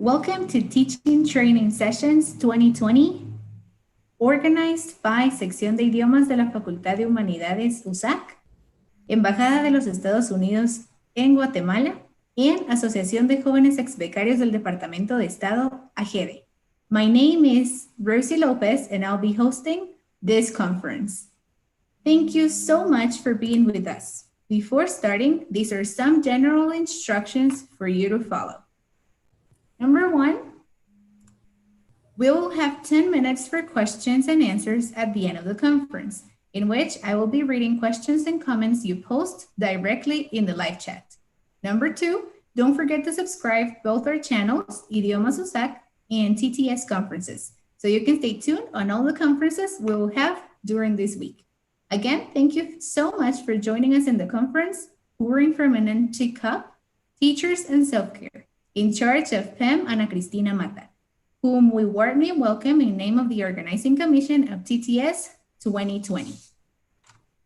Welcome to Teaching Training Sessions 2020, organized by Sección de Idiomas de la Facultad de Humanidades USAC, Embajada de los Estados Unidos en Guatemala, and Asociación de Jóvenes Exbecarios del Departamento de Estado, AGEDE. My name is Rosie Lopez, and I'll be hosting this conference. Thank you so much for being with us. Before starting, these are some general instructions for you to follow. Number 1, we will have 10 minutes for questions and answers at the end of the conference, in which I will be reading questions and comments you post directly in the live chat. Number 2, don't forget to subscribe both our channels, Idiomas USAC and TTS conferences, so you can stay tuned on all the conferences we will have during this week. Again, thank you so much for joining us in the conference, Pouring from an Empty Cup, Teachers and Self-Care, in charge of PEM Cristina Mata, whom we warmly welcome in name of the Organizing Commission of TTS 2020.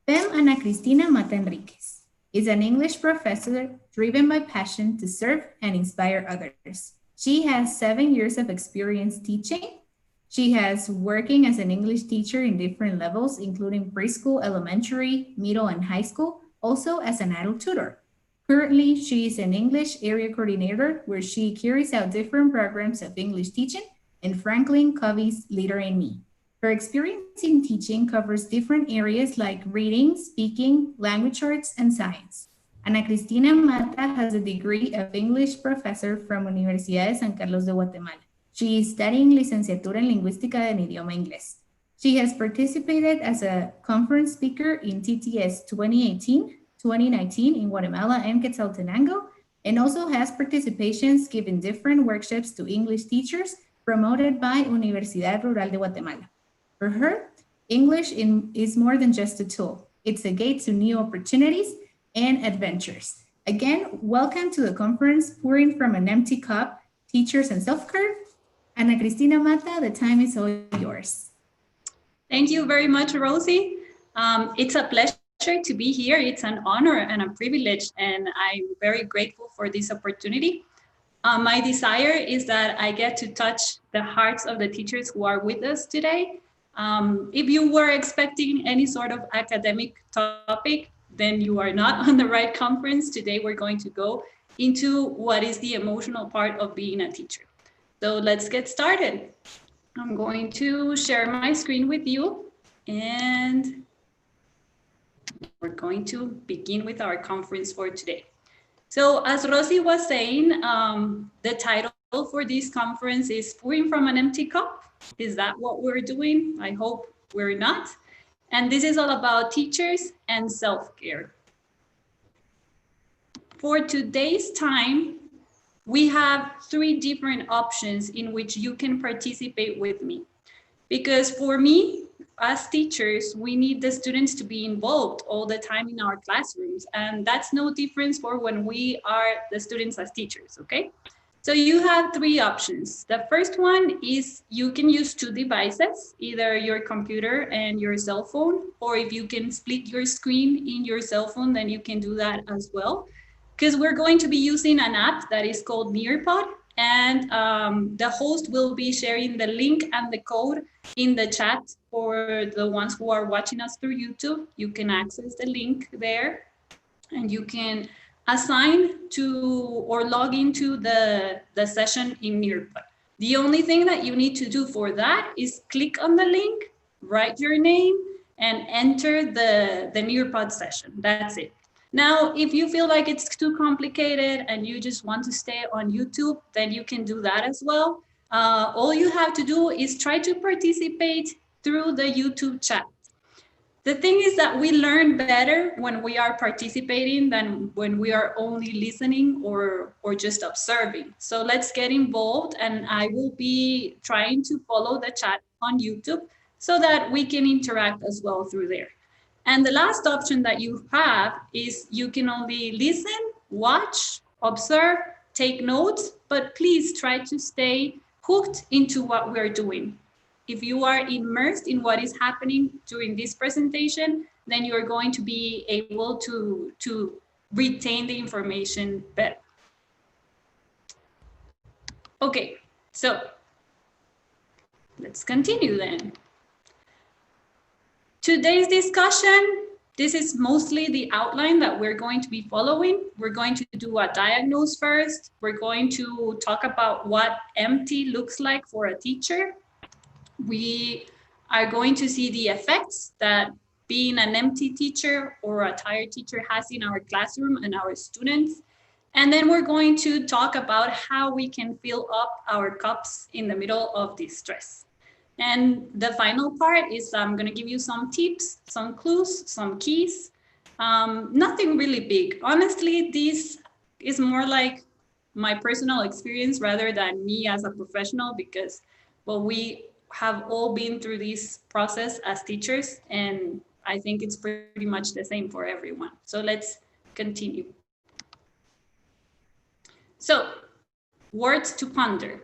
PEM Cristina Mata Enriquez is an English professor driven by passion to serve and inspire others. She has 7 years of experience teaching. She has working as an English teacher in different levels, including preschool, elementary, middle, and high school, also as an adult tutor. Currently, she is an English area coordinator where she carries out different programs of English teaching in Franklin Covey's Leader in Me. Her experience in teaching covers different areas like reading, speaking, language arts, and science. Ana Cristina Mata has a degree of English professor from Universidad de San Carlos de Guatemala. She is studying Licenciatura en Lingüística en Idioma Inglés. She has participated as a conference speaker in TTS 2018, 2019 in Guatemala and Quetzaltenango, and also has participations giving different workshops to English teachers promoted by Universidad Rural de Guatemala. For her, English is more than just a tool. It's a gate to new opportunities and adventures. Again, welcome to the conference, Pouring from an Empty Cup, Teachers and Self-Care. Ana Cristina Mata, the time is all yours. Thank you very much, Rosie. It's a pleasure to be here. It's an honor and a privilege, and I'm very grateful for this opportunity. My desire is that I get to touch the hearts of the teachers who are with us today. If you were expecting any sort of academic topic, then you are not on the right conference. Today, we're going to go into what is the emotional part of being a teacher. So let's get started. I'm going to share my screen with you, and we're going to begin with our conference for today. So as Rosie was saying, the title for this conference is Pouring from an Empty Cup. Is that what we're doing? I hope we're not. And this is all about teachers and self-care. For today's time, we have 3 different options in which you can participate with me. Because for me, as teachers, we need the students to be involved all the time in our classrooms. And that's no difference for when we are the students as teachers, okay? So you have 3 options. The first one is you can use 2 devices, either your computer and your cell phone, or if you can split your screen in your cell phone, then you can do that as well. Because we're going to be using an app that is called Nearpod, and the host will be sharing the link and the code in the chat for the ones who are watching us through YouTube. You can access the link there, and you can assign to or log into the session in Nearpod. The only thing that you need to do for that is click on the link, write your name, and enter the Nearpod session. That's it. Now, if you feel like it's too complicated and you just want to stay on YouTube, then you can do that as well. All you have to do is try to participate through the YouTube chat. The thing is that we learn better when we are participating than when we are only listening or just observing. So let's get involved, and I will be trying to follow the chat on YouTube so that we can interact as well through there. And the last option that you have is you can only listen, watch, observe, take notes, but please try to stay hooked into what we're doing. If you are immersed in what is happening during this presentation, then you're going to be able to retain the information better. Okay, so let's continue then. Today's discussion, this is mostly the outline that we're going to be following. We're going to do a diagnose first. We're going to talk about what empty looks like for a teacher. We are going to see the effects that being an empty teacher or a tired teacher has in our classroom and our students. And then we're going to talk about how we can fill up our cups in the middle of this stress. And the final part is I'm going to give you some tips, some clues, some keys. Nothing really big. Honestly, this is more like my personal experience rather than me as a professional because, well, we have all been through this process as teachers, and I think it's pretty much the same for everyone. So let's continue. So, words to ponder.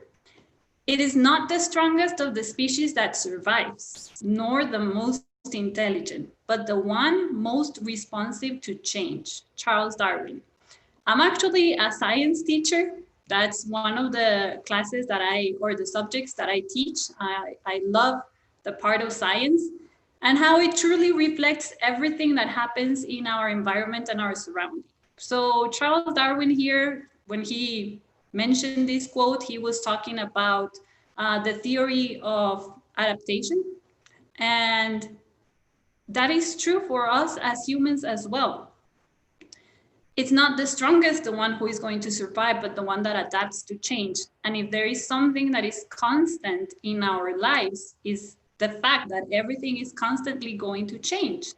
It is not the strongest of the species that survives, nor the most intelligent, but the one most responsive to change. Charles Darwin. I'm actually a science teacher. That's one of the classes that or the subjects that I teach. I love the part of science and how it truly reflects everything that happens in our environment and our surroundings. So Charles Darwin here, when he mentioned this quote, he was talking about the theory of adaptation. And that is true for us as humans as well. It's not the strongest, the one who is going to survive, but the one that adapts to change. And if there is something that is constant in our lives, is the fact that everything is constantly going to change.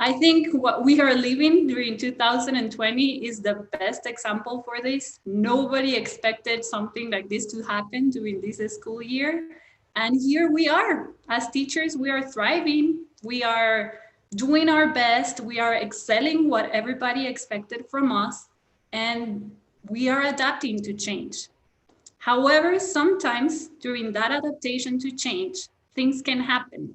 I think what we are living during 2020 is the best example for this. Nobody expected something like this to happen during this school year. And here we are. As teachers, we are thriving. We are doing our best. We are excelling what everybody expected from us. And we are adapting to change. However, sometimes during that adaptation to change, things can happen.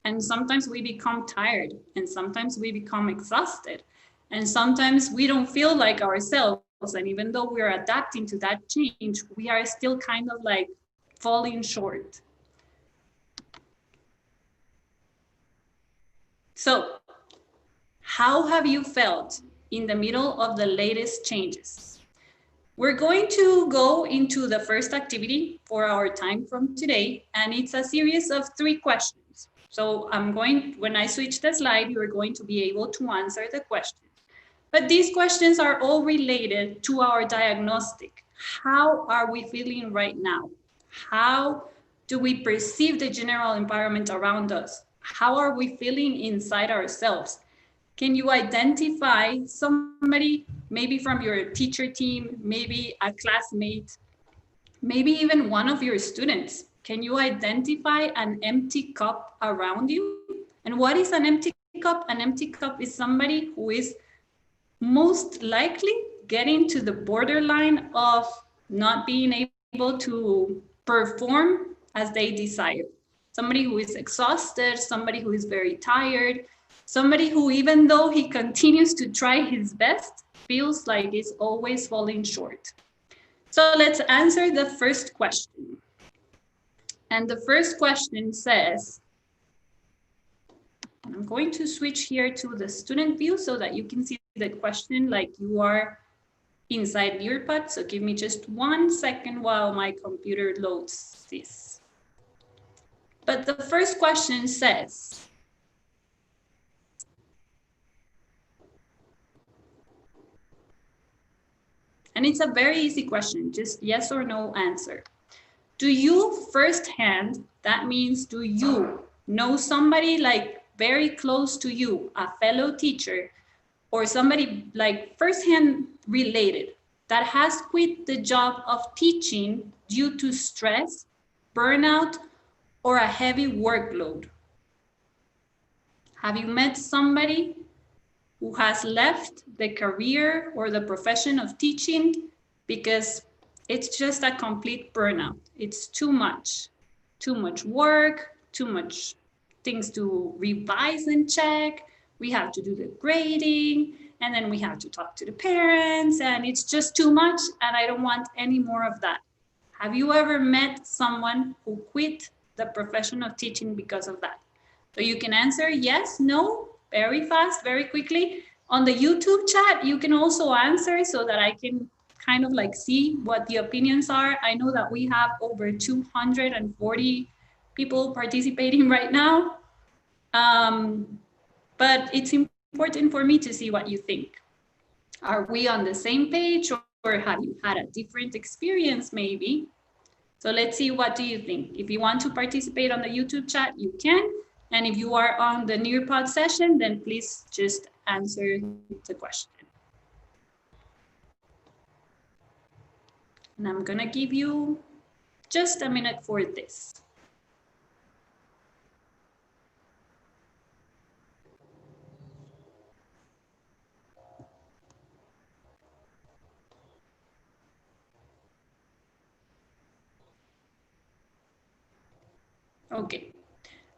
And sometimes we become tired, and sometimes we become exhausted, and sometimes we don't feel like ourselves. And even though we're adapting to that change, we are still kind of like falling short. So, how have you felt in the middle of the latest changes? We're going to go into the first activity for our time from today, and it's a series of 3 questions. So when I switch the slide, you're going to be able to answer the questions. But these questions are all related to our diagnostic. How are we feeling right now? How do we perceive the general environment around us? How are we feeling inside ourselves? Can you identify somebody, maybe from your teacher team, maybe a classmate, maybe even one of your students? Can you identify an empty cup around you? And what is an empty cup? An empty cup is somebody who is most likely getting to the borderline of not being able to perform as they desire. Somebody who is exhausted, somebody who is very tired, somebody who, even though he continues to try his best, feels like he's always falling short. So let's answer the first question. And the first question says, I'm going to switch here to the student view so that you can see the question like you are inside Nearpod. So give me just 1 second while my computer loads this. But the first question says, and it's a very easy question, just yes or no answer. Do you firsthand, that means do you know somebody like very close to you, a fellow teacher, or somebody like firsthand related that has quit the job of teaching due to stress, burnout, or a heavy workload? Have you met somebody who has left the career or the profession of teaching because it's just a complete burnout? It's too much work, too much things to revise and check. We have to do the grading, and then we have to talk to the parents, and it's just too much, and I don't want any more of that. Have you ever met someone who quit the profession of teaching because of that? So you can answer yes, no, very fast, very quickly. On the YouTube chat, you can also answer so that I can kind of like see what the opinions are. I know that we have over 240 people participating right now. But it's important for me to see what you think. Are we on the same page, or have you had a different experience maybe? So let's see, what do you think? If you want to participate on the YouTube chat, you can. And if you are on the Nearpod session, then please just answer the question. And I'm gonna give you just a minute for this. Okay,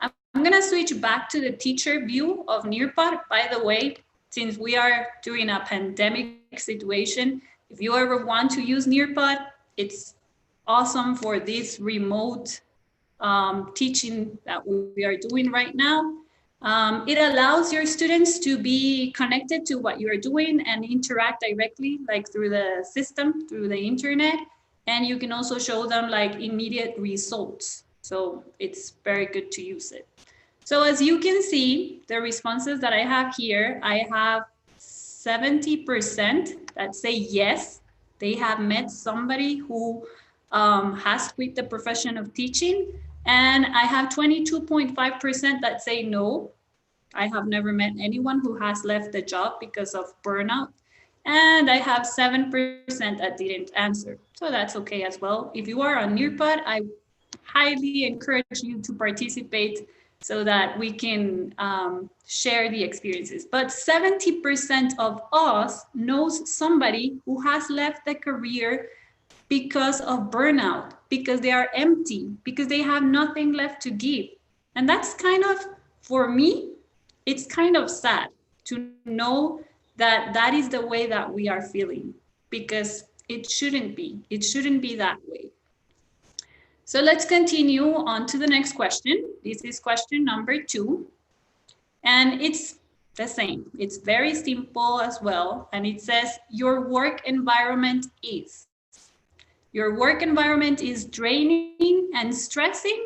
I'm gonna switch back to the teacher view of Nearpod. By the way, since we are doing a pandemic situation, if you ever want to use Nearpod, it's awesome for this remote teaching that we are doing right now. It allows your students to be connected to what you're doing and interact directly, like through the system, through the internet. And you can also show them like immediate results. So it's very good to use it. So as you can see, the responses that I have here, I have 70% that say yes, they have met somebody who has quit the profession of teaching. And I have 22.5% that say no, I have never met anyone who has left the job because of burnout. And I have 7% that didn't answer. So that's okay as well. If you are on Nearpod, I highly encourage you to participate so that we can share the experiences. But 70% of us knows somebody who has left the career because of burnout, because they are empty, because they have nothing left to give. And that's kind of, for me, it's kind of sad to know that that is the way that we are feeling, because it shouldn't be. It shouldn't be that way. So let's continue on to the next question. This is question number 2. And it's the same. It's very simple as well. And it says, your work environment is. Your work environment is draining and stressing,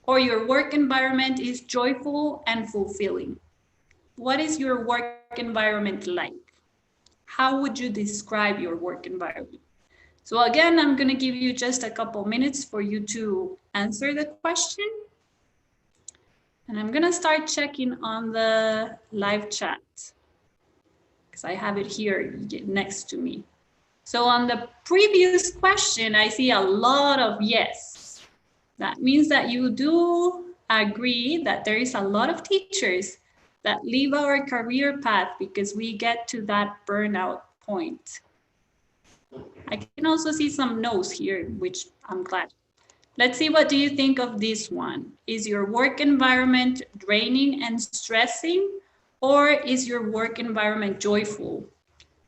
or your work environment is joyful and fulfilling. What is your work environment like? How would you describe your work environment? So again, I'm going to give you just a couple minutes for you to answer the question. And I'm going to start checking on the live chat because I have it here next to me. So on the previous question, I see a lot of yes. That means that you do agree that there is a lot of teachers that leave our career path because we get to that burnout point. I can also see some no's here, which I'm glad. Let's see, what do you think of this one? Is your work environment draining and stressing, or is your work environment joyful?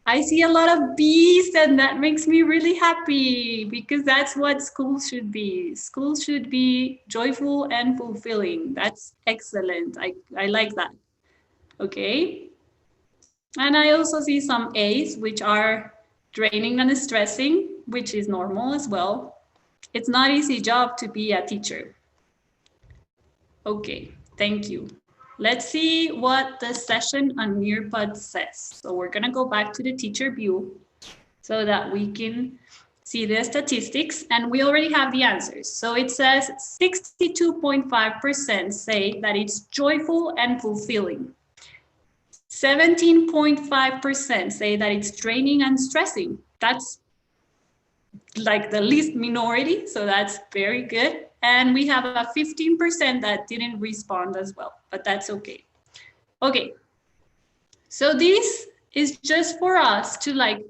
I see a lot of B's, and that makes me really happy because that's what school should be. School should be joyful and fulfilling. That's excellent. I like that. Okay. And I also see some A's, which are draining and stressing, which is normal as well. It's not an easy job to be a teacher. Okay, thank you. Let's see what the session on Nearpod says. So we're gonna go back to the teacher view so that we can see the statistics, and we already have the answers. So it says 62.5% say that it's joyful and fulfilling. 17.5% say that it's draining and stressing. That's like the least minority, so that's very good. And we have a 15% that didn't respond as well, but that's okay. Okay, so this is just for us to like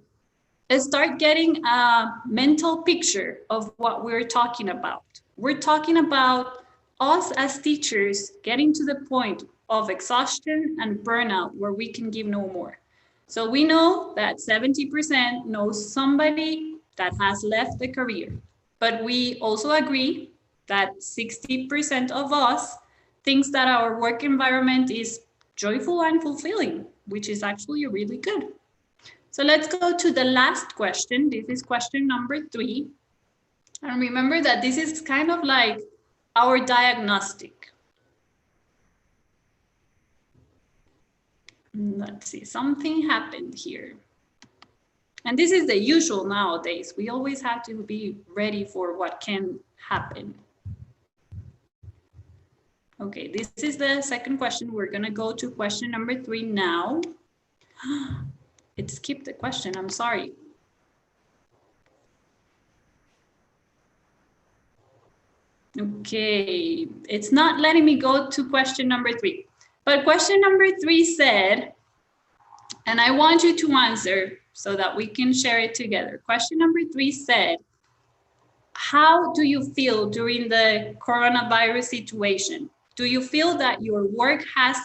start getting a mental picture of what we're talking about. We're talking about us as teachers getting to the point of exhaustion and burnout where we can give no more. So we know that 70% knows somebody that has left the career. But we also agree that 60% of us thinks that our work environment is joyful and fulfilling, which is actually really good. So let's go to the last question. This is question number 3. And remember that this is kind of like our diagnostic. Let's see, something happened here. And this is the usual nowadays. We always have to be ready for what can happen. Okay, this is the second question. We're gonna go to question number 3 now. It skipped the question, I'm sorry. Okay, it's not letting me go to question number 3. But question number 3 said, and I want you to answer so that we can share it together. Question number 3 said, how do you feel during the coronavirus situation? Do you feel that your work has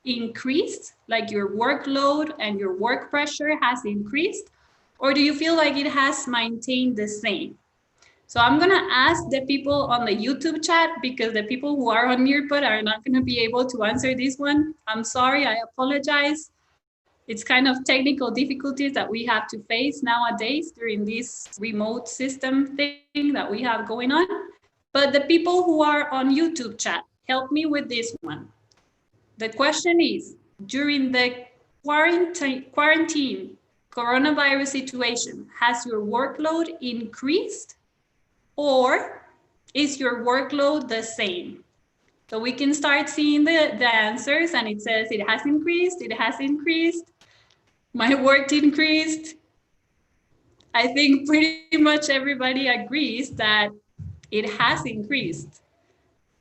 increased, like your workload and your work pressure has increased? Or do you feel like it has maintained the same? So I'm gonna ask the people on the YouTube chat, because the people who are on Nearpod are not gonna be able to answer this one. I'm sorry, I apologize. It's kind of technical difficulties that we have to face nowadays during this remote system thing that we have going on. But the people who are on YouTube chat, help me with this one. The question is, during the quarantine coronavirus situation, has your workload increased or is your workload the same? So we can start seeing the answers, and it says it has increased, my work increased. I think pretty much everybody agrees that it has increased.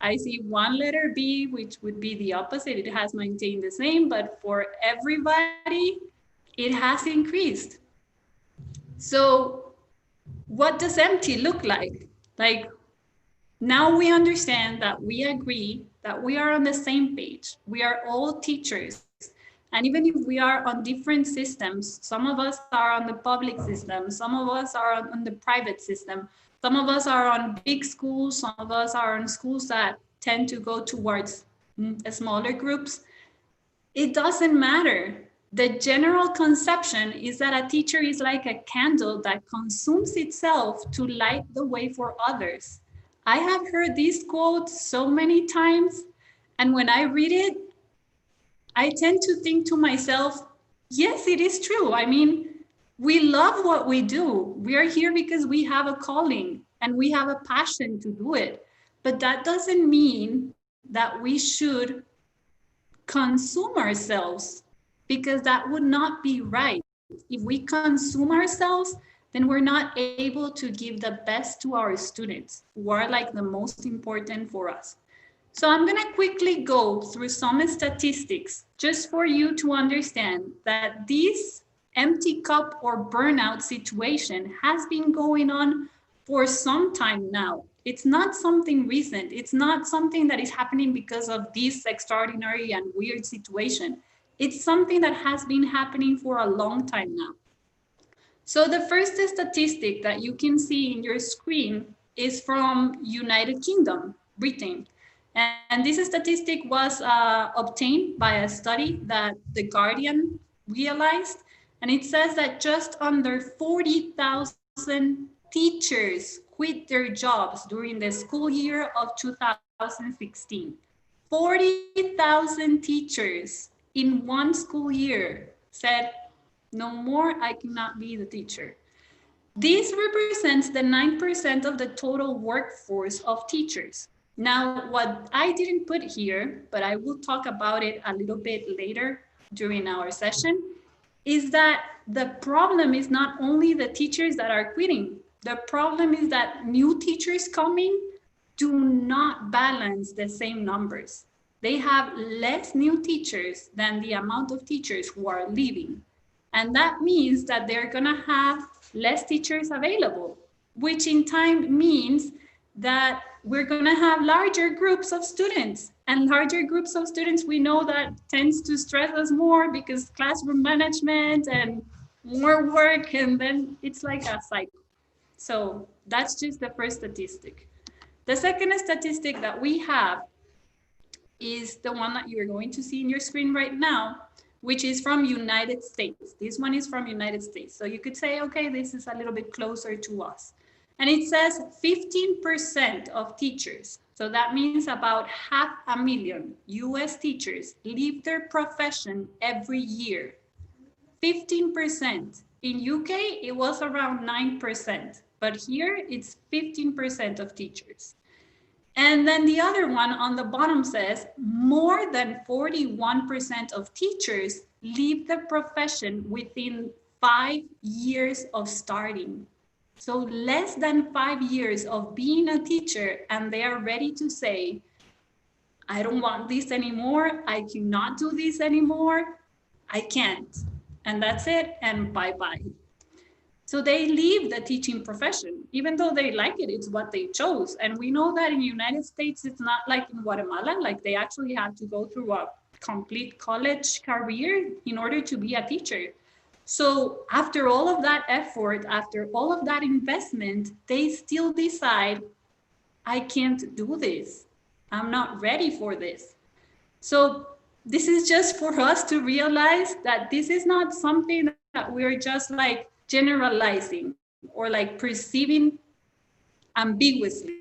I see one letter B, which would be the opposite. It has maintained the same, but for everybody, it has increased. So what does empty look like? Like, now we understand that we agree that we are on the same page. We are all teachers. And even if we are on different systems, some of us are on the public system, some of us are on the private system, some of us are on big schools, some of us are on schools that tend to go towards smaller groups. It doesn't matter. The general conception is that a teacher is like a candle that consumes itself to light the way for others. I have heard this quote so many times, and when I read it, I tend to think to myself, yes, it is true. I mean, we love what we do. We are here because we have a calling and we have a passion to do it. But that doesn't mean that we should consume ourselves, because that would not be right. If we consume ourselves, then we're not able to give the best to our students, who are like the most important for us. So I'm gonna quickly go through some statistics just for you to understand that this empty cup or burnout situation has been going on for some time now. It's not something recent. It's not something that is happening because of this extraordinary and weird situation. It's something that has been happening for a long time now. So the first statistic that you can see in your screen is from United Kingdom, Britain. And this statistic was obtained by a study that The Guardian realized. And it says that just under 40,000 teachers quit their jobs during the school year of 2016. 40,000 teachers in one school year said, no more, I cannot be the teacher. This represents the 9% of the total workforce of teachers. Now, what I didn't put here, but I will talk about it a little bit later during our session, is that the problem is not only the teachers that are quitting. The problem is that new teachers coming do not balance the same numbers. They have less new teachers than the amount of teachers who are leaving. And that means that they're gonna have less teachers available, which in time means that we're gonna have larger groups of students. And larger groups of students, we know that tends to stress us more because classroom management and more work, and then it's like a cycle. So That's just the first statistic. The second statistic that we have is the one that you're going to see in your screen right now, which is from United States. This one is from United States. So you could say, okay, this is a little bit closer to us. And it says 15% of teachers, so that means about 500,000 US teachers leave their profession every year. 15%. In UK, it was around 9%, but here it's 15% of teachers. And then the other one on the bottom says more than 41% of teachers leave the profession within 5 years of starting. So less than 5 years of being a teacher, and they are ready to say, I don't want this anymore. I cannot do this anymore. I can't. And that's it. And bye-bye. So they leave the teaching profession, even though they like it, it's what they chose. And we know that in the United States, it's not like in Guatemala, like they actually have to go through a complete college career in order to be a teacher. So after all of that effort, after all of that investment, they still decide, I can't do this. I'm not ready for this. So this is just for us to realize that this is not something that we're just like generalizing or like perceiving ambiguously.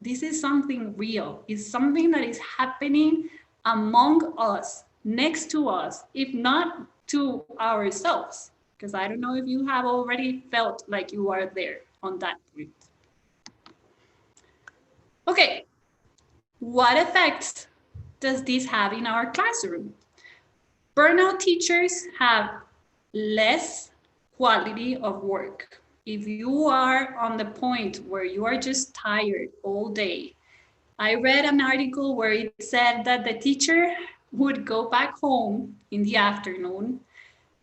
This is something real. It's something that is happening among us, next to us, if not to ourselves. Because I don't know if you have already felt like you are there on that point. Okay, what effects does this have in our classroom? Burnout teachers have less quality of work. If you are on the point where you are just tired all day, I read an article where it said that the teacher would go back home in the afternoon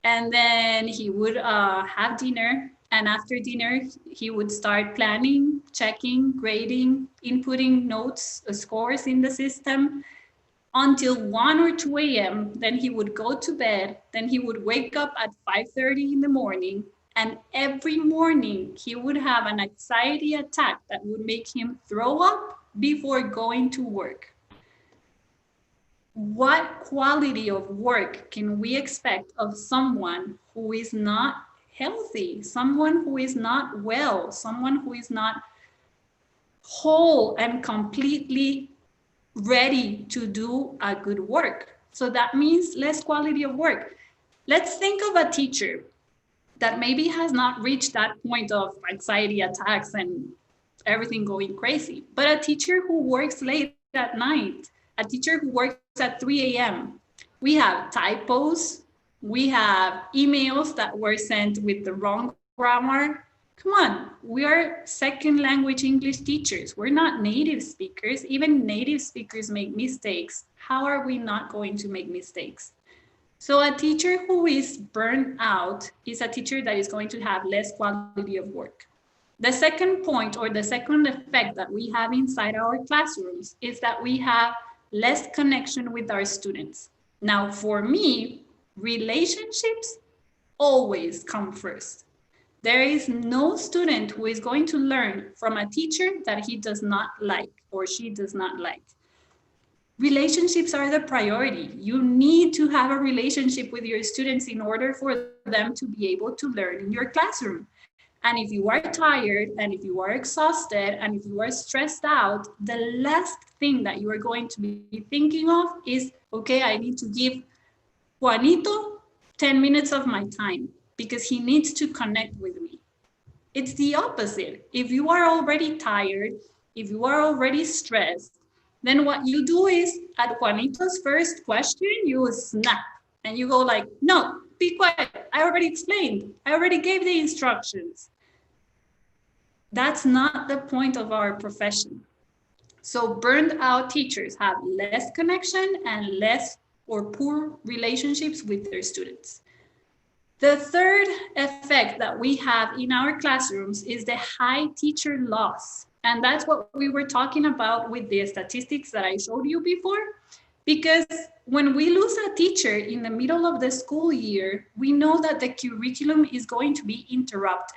and then he would have dinner. And after dinner, he would start planning, checking, grading, inputting notes, scores in the system until 1 or 2 a.m. Then he would go to bed. Then he would wake up at 5:30 in the morning. And every morning he would have an anxiety attack that would make him throw up before going to work. What quality of work can we expect of someone who is not healthy, someone who is not well, someone who is not whole and completely ready to do a good work? So that means less quality of work. Let's think of a teacher that maybe has not reached that point of anxiety attacks and everything going crazy, but a teacher who works late at night, a teacher who works at 3 a.m. We have typos, we have emails that were sent with the wrong grammar. Come on, we are second language English teachers. We're not native speakers. Even native speakers make mistakes. How are we not going to make mistakes? So a teacher who is burned out is a teacher that is going to have less quality of work. The second point or the second effect that we have inside our classrooms is that we have less connection with our students. Now, for me, relationships always come first. There is no student who is going to learn from a teacher that he does not like or she does not like. Relationships are the priority. You need to have a relationship with your students in order for them to be able to learn in your classroom. And if you are tired, and if you are exhausted, and if you are stressed out, the last thing that you are going to be thinking of is, okay, I need to give Juanito 10 minutes of my time because he needs to connect with me. It's the opposite. If you are already tired, if you are already stressed, then what you do is at Juanito's first question, you snap and you go like, no, be quiet. I already explained. I already gave the instructions. That's not the point of our profession. So burned out teachers have less connection and less or poor relationships with their students. The third effect that we have in our classrooms is the high teacher loss. And that's what we were talking about with the statistics that I showed you before. Because when we lose a teacher in the middle of the school year, we know that the curriculum is going to be interrupted.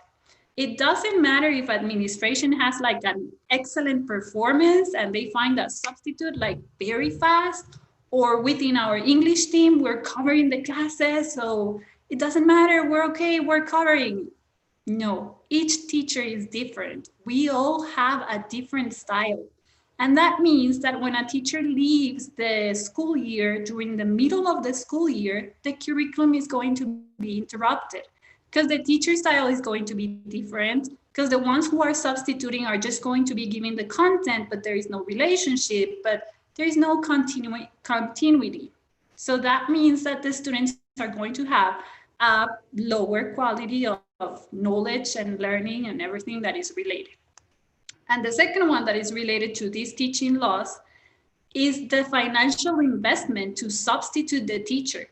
It doesn't matter if administration has like an excellent performance and they find a substitute like very fast, or within our English team, we're covering the classes. So it doesn't matter. We're okay. We're covering. No, each teacher is different. We all have a different style. And that means that when a teacher leaves the school year during the middle of the school year, the curriculum is going to be interrupted because the teacher style is going to be different, because the ones who are substituting are just going to be giving the content, but there is no relationship, but there is no continuity. So that means that the students are going to have a lower quality of knowledge and learning and everything that is related. And the second one that is related to these teaching laws is the financial investment to substitute the teacher.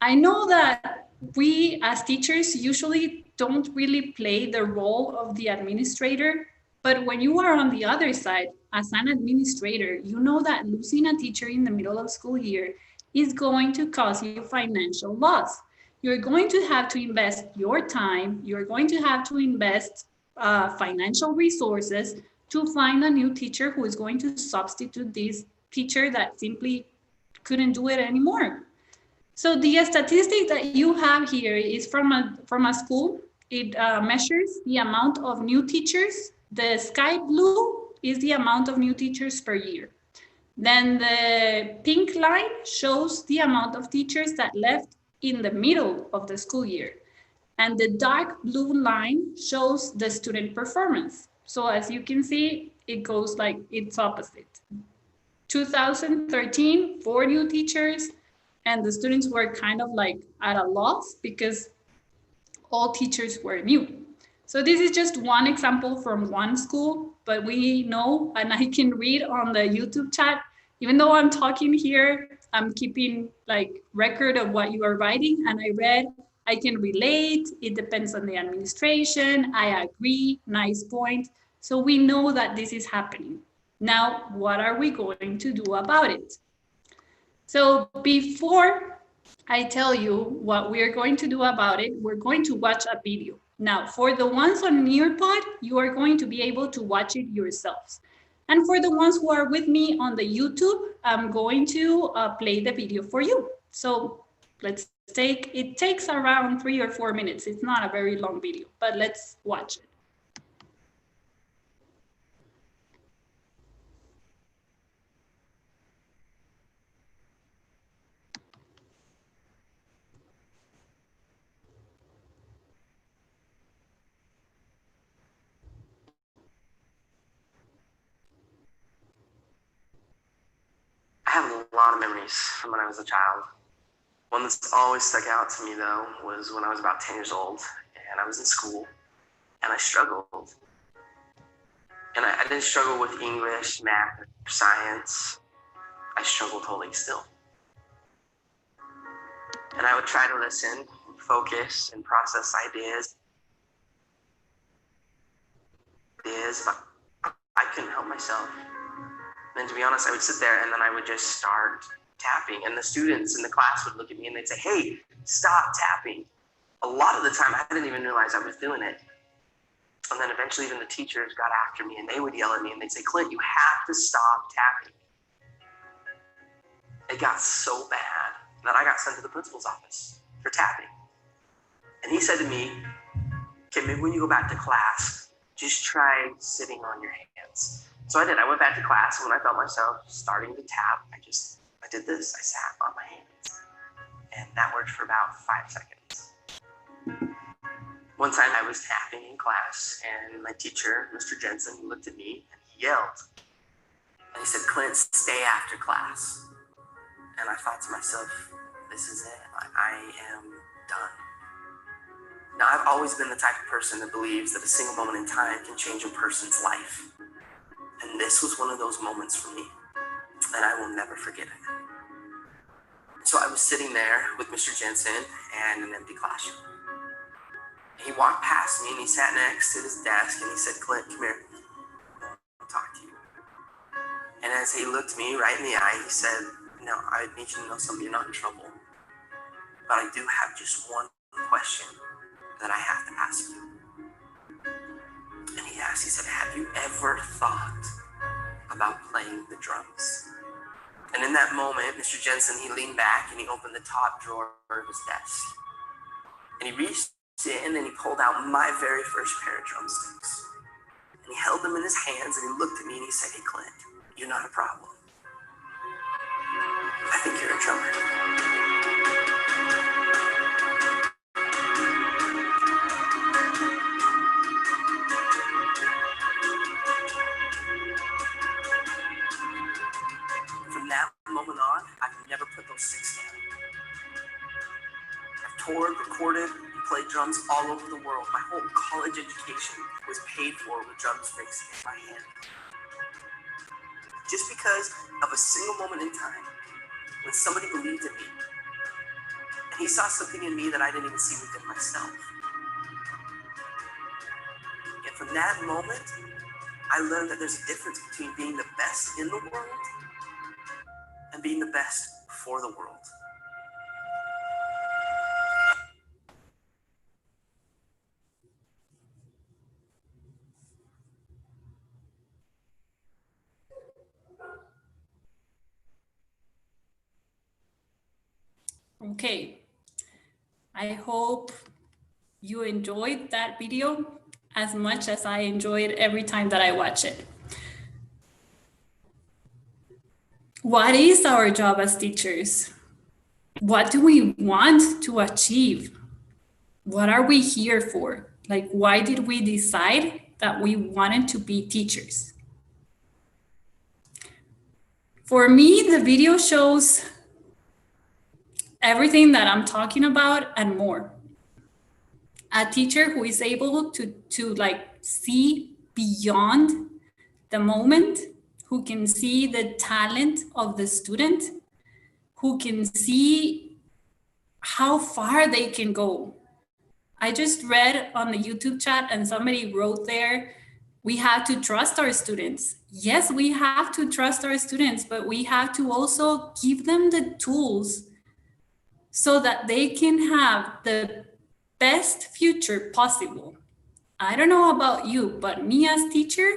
I know that we as teachers usually don't really play the role of the administrator, but when you are on the other side as an administrator, you know that losing a teacher in the middle of school year is going to cause you financial loss. You're going to have to invest your time, you're going to have to invest financial resources to find a new teacher who is going to substitute this teacher that simply couldn't do it anymore. So the statistic that you have here is from a school. It measures the amount of new teachers. The sky blue is the amount of new teachers per year. Then the pink line shows the amount of teachers that left in the middle of the school year. And the dark blue line shows the student performance. So as you can see, it goes like it's opposite. 2013, 4 new teachers, and the students were kind of like at a loss because all teachers were new. So this is just one example from one school, but we know, and I can read on the YouTube chat, even though I'm talking here, I'm keeping like record of what you are writing, and I read, I can relate, it depends on the administration, I agree, nice point. So we know that this is happening. Now, what are we going to do about it? So before I tell you what we're going to do about it, we're going to watch a video. Now, for the ones on Nearpod, you are going to be able to watch it yourselves. And for the ones who are with me on the YouTube, I'm going to play the video for you. So it takes around 3 or 4 minutes. It's not a very long video, but let's watch it. I have a lot of memories from when I was a child. One that's always stuck out to me, though, was when I was about 10 years old, and I was in school, and I struggled. And I didn't struggle with English, math, or science. I struggled holding still. And I would try to listen, focus, and process ideas, but I couldn't help myself. And to be honest, I would sit there and then I would just start tapping. And the students in the class would look at me and they'd say, "Hey, stop tapping." A lot of the time, I didn't even realize I was doing it. And then eventually even the teachers got after me and they would yell at me and they'd say, "Clint, you have to stop tapping." It got so bad that I got sent to the principal's office for tapping. And he said to me, "Okay, maybe when you go back to class, just try sitting on your hands." So I did. I went back to class, and when I felt myself starting to tap, I did this. I sat on my hands. And that worked for about 5 seconds. One time I was tapping in class, and my teacher, Mr. Jensen, looked at me, and he yelled. And he said, "Clint, stay after class." And I thought to myself, this is it. I am done. Now, I've always been the type of person that believes that a single moment in time can change a person's life. And this was one of those moments for me, and I will never forget it. So I was sitting there with Mr. Jensen and an empty classroom. He walked past me and he sat next to his desk and he said, "Clint, come here. I'll talk to you." And as he looked me right in the eye, he said, "No, I need you to know something. You're not in trouble. But I do have just one question that I have to ask you." And he asked, he said, have you ever thought about playing the drums? And in that moment, Mr. Jensen, he leaned back and he opened the top drawer of his desk. And he reached in and he pulled out my very first pair of drumsticks. And he held them in his hands and he looked at me and he said, hey, Clint, you're not a problem. I think you're a drummer. From that moment on, I've never put those sticks down. I've toured, recorded, and played drums all over the world. My whole college education was paid for with drumsticks in my hand. Just because of a single moment in time when somebody believed in me and he saw something in me that I didn't even see within myself. And from that moment, I learned that there's a difference between being the best in the world and being the best for the world. Okay, I hope you enjoyed that video as much as I enjoy it every time that I watch it. What is our job as teachers? What do we want to achieve? What are we here for? Like, why did we decide that we wanted to be teachers? For me, the video shows everything that I'm talking about and more. A teacher who is able to like see beyond the moment, who can see the talent of the student, who can see how far they can go. I just read on the YouTube chat and somebody wrote there, we have to trust our students. Yes, we have to trust our students, but we have to also give them the tools so that they can have the best future possible. I don't know about you, but me as a teacher,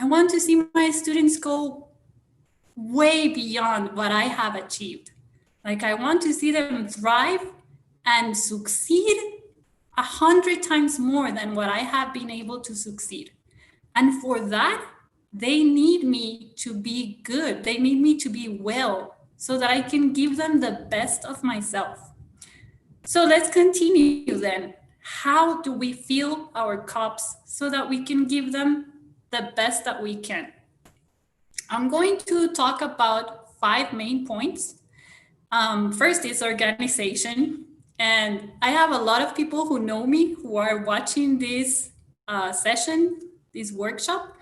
I want to see my students go way beyond what I have achieved. Like, I want to see them thrive and succeed 100 times more than what I have been able to succeed. And for that, they need me to be good. They need me to be well so that I can give them the best of myself. So let's continue then. How do we fill our cups so that we can give them the best that we can? I'm going to talk about 5 main points. First is organization. And I have a lot of people who know me who are watching this session, this workshop.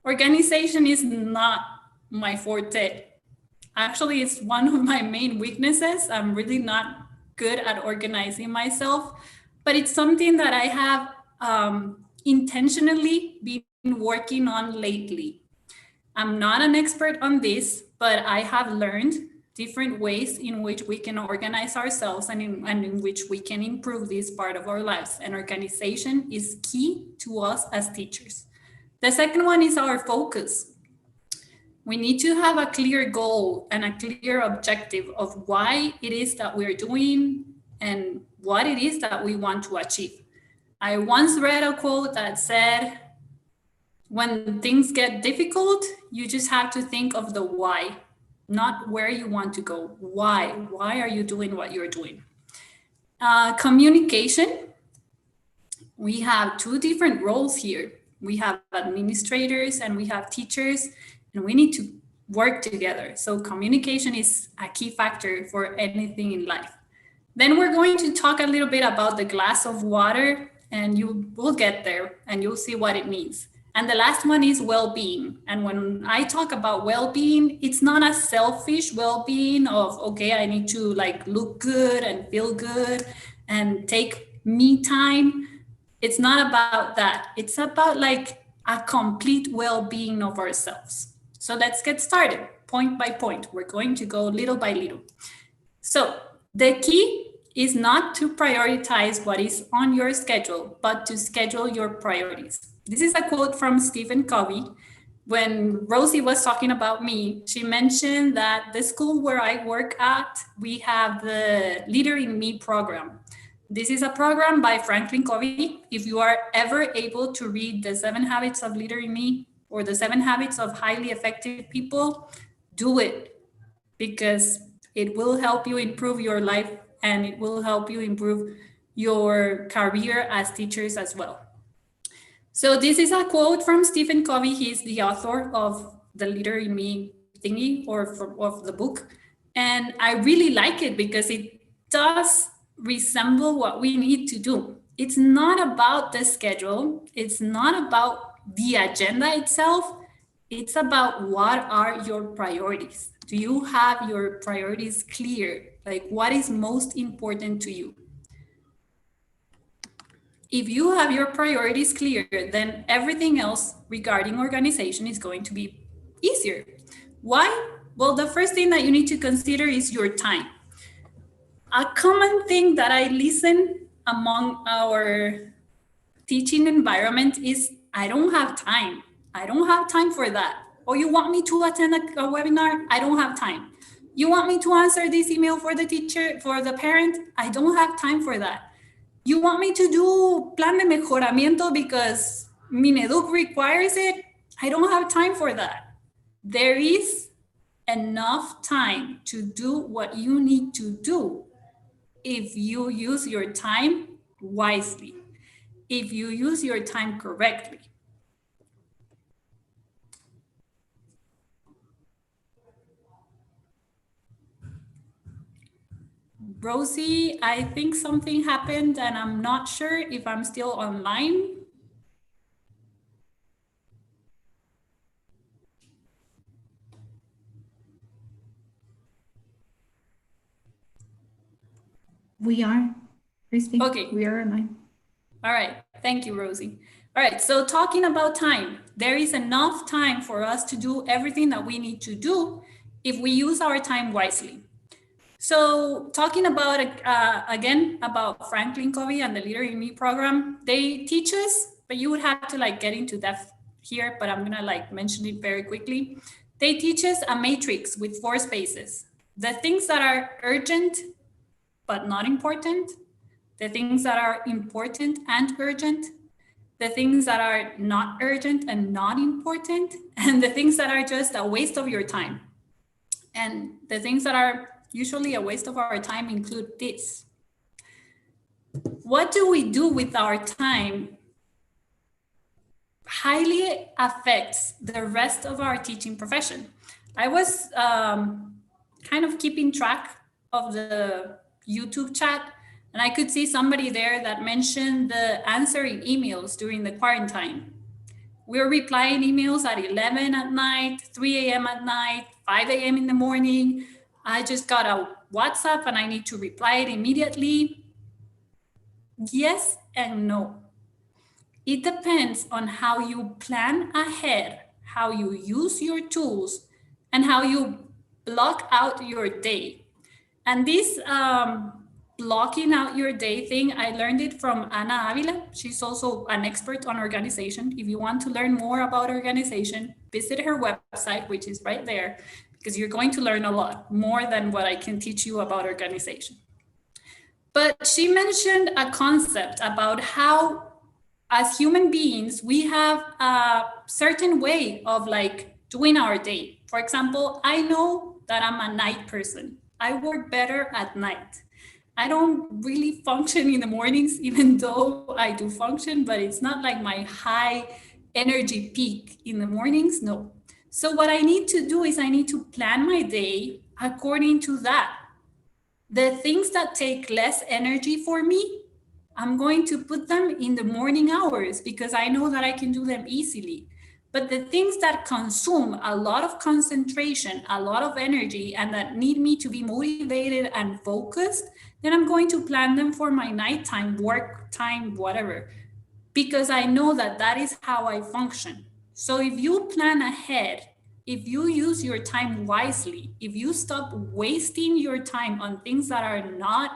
Organization is not my forte. Actually, it's one of my main weaknesses. I'm really not good at organizing myself, but it's something that I have intentionally been working on lately. I'm not an expert on this, but I have learned different ways in which we can organize ourselves and in which we can improve this part of our lives. And organization is key to us as teachers. The second one is our focus. We need to have a clear goal and a clear objective of why it is that we're doing and what it is that we want to achieve. I once read a quote that said, when things get difficult, you just have to think of the why, not where you want to go. Why? Why are you doing what you're doing? Communication. We have 2 different roles here. We have administrators and we have teachers, and we need to work together. So communication is a key factor for anything in life. Then we're going to talk a little bit about the glass of water, and you will get there and you'll see what it means. And the last one is well-being. And when I talk about well-being, it's not a selfish well-being of, okay, I need to like look good and feel good and take me time. It's not about that. It's about like a complete well-being of ourselves. So let's get started point by point. We're going to go little by little. So the key is not to prioritize what is on your schedule, but to schedule your priorities. This is a quote from Stephen Covey. When Rosie was talking about me, she mentioned that the school where I work at, we have the Leader in Me program. This is a program by Franklin Covey. If you are ever able to read The 7 Habits of Leader in Me or The 7 Habits of Highly Effective People, do it, because it will help you improve your life and it will help you improve your career as teachers as well. So this is a quote from Stephen Covey. He's the author of the Leader in Me thingy of the book. And I really like it because it does resemble what we need to do. It's not about the schedule. It's not about the agenda itself. It's about what are your priorities. Do you have your priorities clear? Like, what is most important to you? If you have your priorities clear, then everything else regarding organization is going to be easier. Why? Well, the first thing that you need to consider is your time. A common thing that I listen among our teaching environment is, I don't have time. I don't have time for that. Or you want me to attend a webinar? I don't have time. You want me to answer this email for the teacher, for the parent? I don't have time for that. You want me to do plan de mejoramiento because Mineduc requires it? I don't have time for that. There is enough time to do what you need to do if you use your time wisely, if you use your time correctly. Rosie, I think something happened and I'm not sure if I'm still online. We are, Christy. Okay. We are online. All right. Thank you, Rosie. All right. So talking about time, there is enough time for us to do everything that we need to do if we use our time wisely. So talking about, again, about Franklin Covey and the Leader in Me program, they teach us, but you would have to like get into depth here, but I'm gonna like mention it very quickly. They teach us a matrix with 4 spaces. The things that are urgent, but not important, the things that are important and urgent, the things that are not urgent and not important, and the things that are just a waste of your time. And the things that are usually a waste of our time include this. What do we do with our time highly affects the rest of our teaching profession. I was kind of keeping track of the YouTube chat, and I could see somebody there that mentioned the answering emails during the quarantine. We're replying emails at 11 at night, 3 a.m. at night, 5 a.m. in the morning. I just got a WhatsApp and I need to reply it immediately. Yes and no. It depends on how you plan ahead, how you use your tools, and how you block out your day. And this blocking out your day thing, I learned it from Ana Avila. She's also an expert on organization. If you want to learn more about organization, visit her website, which is right there, because you're going to learn a lot more than what I can teach you about organization. But she mentioned a concept about how, as human beings, we have a certain way of like doing our day. For example, I know that I'm a night person. I work better at night. I don't really function in the mornings, even though I do function, but it's not like my high energy peak in the mornings, no. So what I need to do is I need to plan my day according to that. The things that take less energy for me, I'm going to put them in the morning hours because I know that I can do them easily. But the things that consume a lot of concentration, a lot of energy, and that need me to be motivated and focused, then I'm going to plan them for my nighttime, work time, whatever, because I know that that is how I function. So if you plan ahead, if you use your time wisely, if you stop wasting your time on things that are not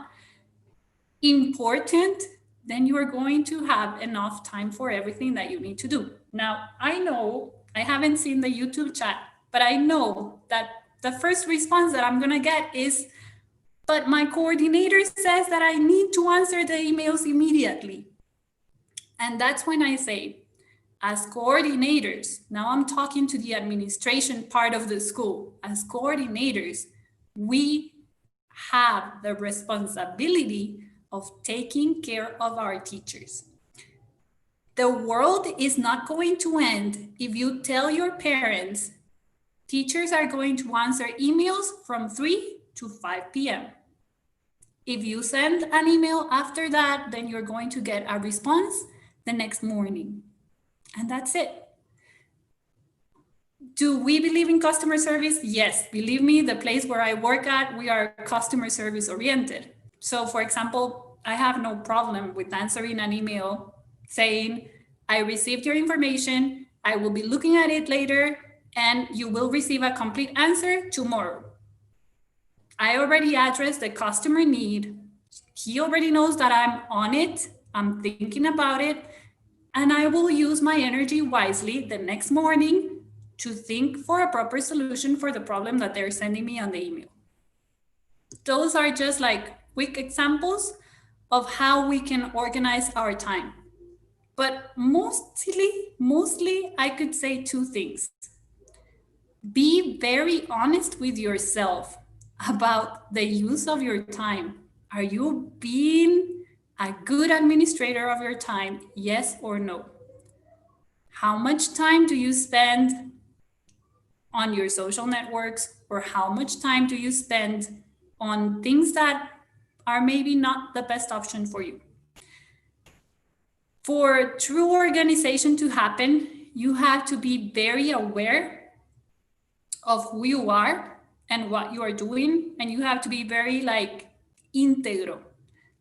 important, then you are going to have enough time for everything that you need to do. Now, I know I haven't seen the YouTube chat, but I know that the first response that I'm going to get is, but my coordinator says that I need to answer the emails immediately. And that's when I say, as coordinators, now I'm talking to the administration part of the school, as coordinators, we have the responsibility of taking care of our teachers. The world is not going to end if you tell your parents teachers are going to answer emails from 3 to 5 p.m. If you send an email after that, then you're going to get a response the next morning. And that's it. Do we believe in customer service? Yes, believe me, the place where I work at, we are customer service oriented. So for example, I have no problem with answering an email saying, I received your information, I will be looking at it later, and you will receive a complete answer tomorrow. I already addressed the customer need. He already knows that I'm on it, I'm thinking about it, and I will use my energy wisely the next morning to think for a proper solution for the problem that they're sending me on the email. Those are just like quick examples of how we can organize our time. But mostly I could say two things. Be very honest with yourself about the use of your time. Are you being a good administrator of your time? Yes or no? How much time do you spend on your social networks, or how much time do you spend on things that are maybe not the best option for you? For true organization to happen, you have to be very aware of who you are and what you are doing, and you have to be very like integro.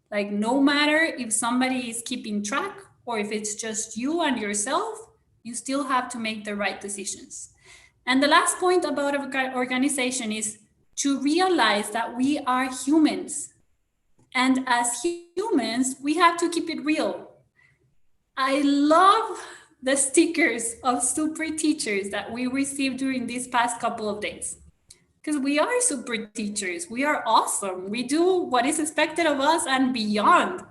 Like no matter if somebody is keeping track or if it's just you and yourself, you still have to make the right decisions. And the last point about organization is to realize that we are humans. And as humans, we have to keep it real. I love the stickers of super teachers that we received during these past couple of days. Because we are super teachers. We are awesome. We do what is expected of us and beyond.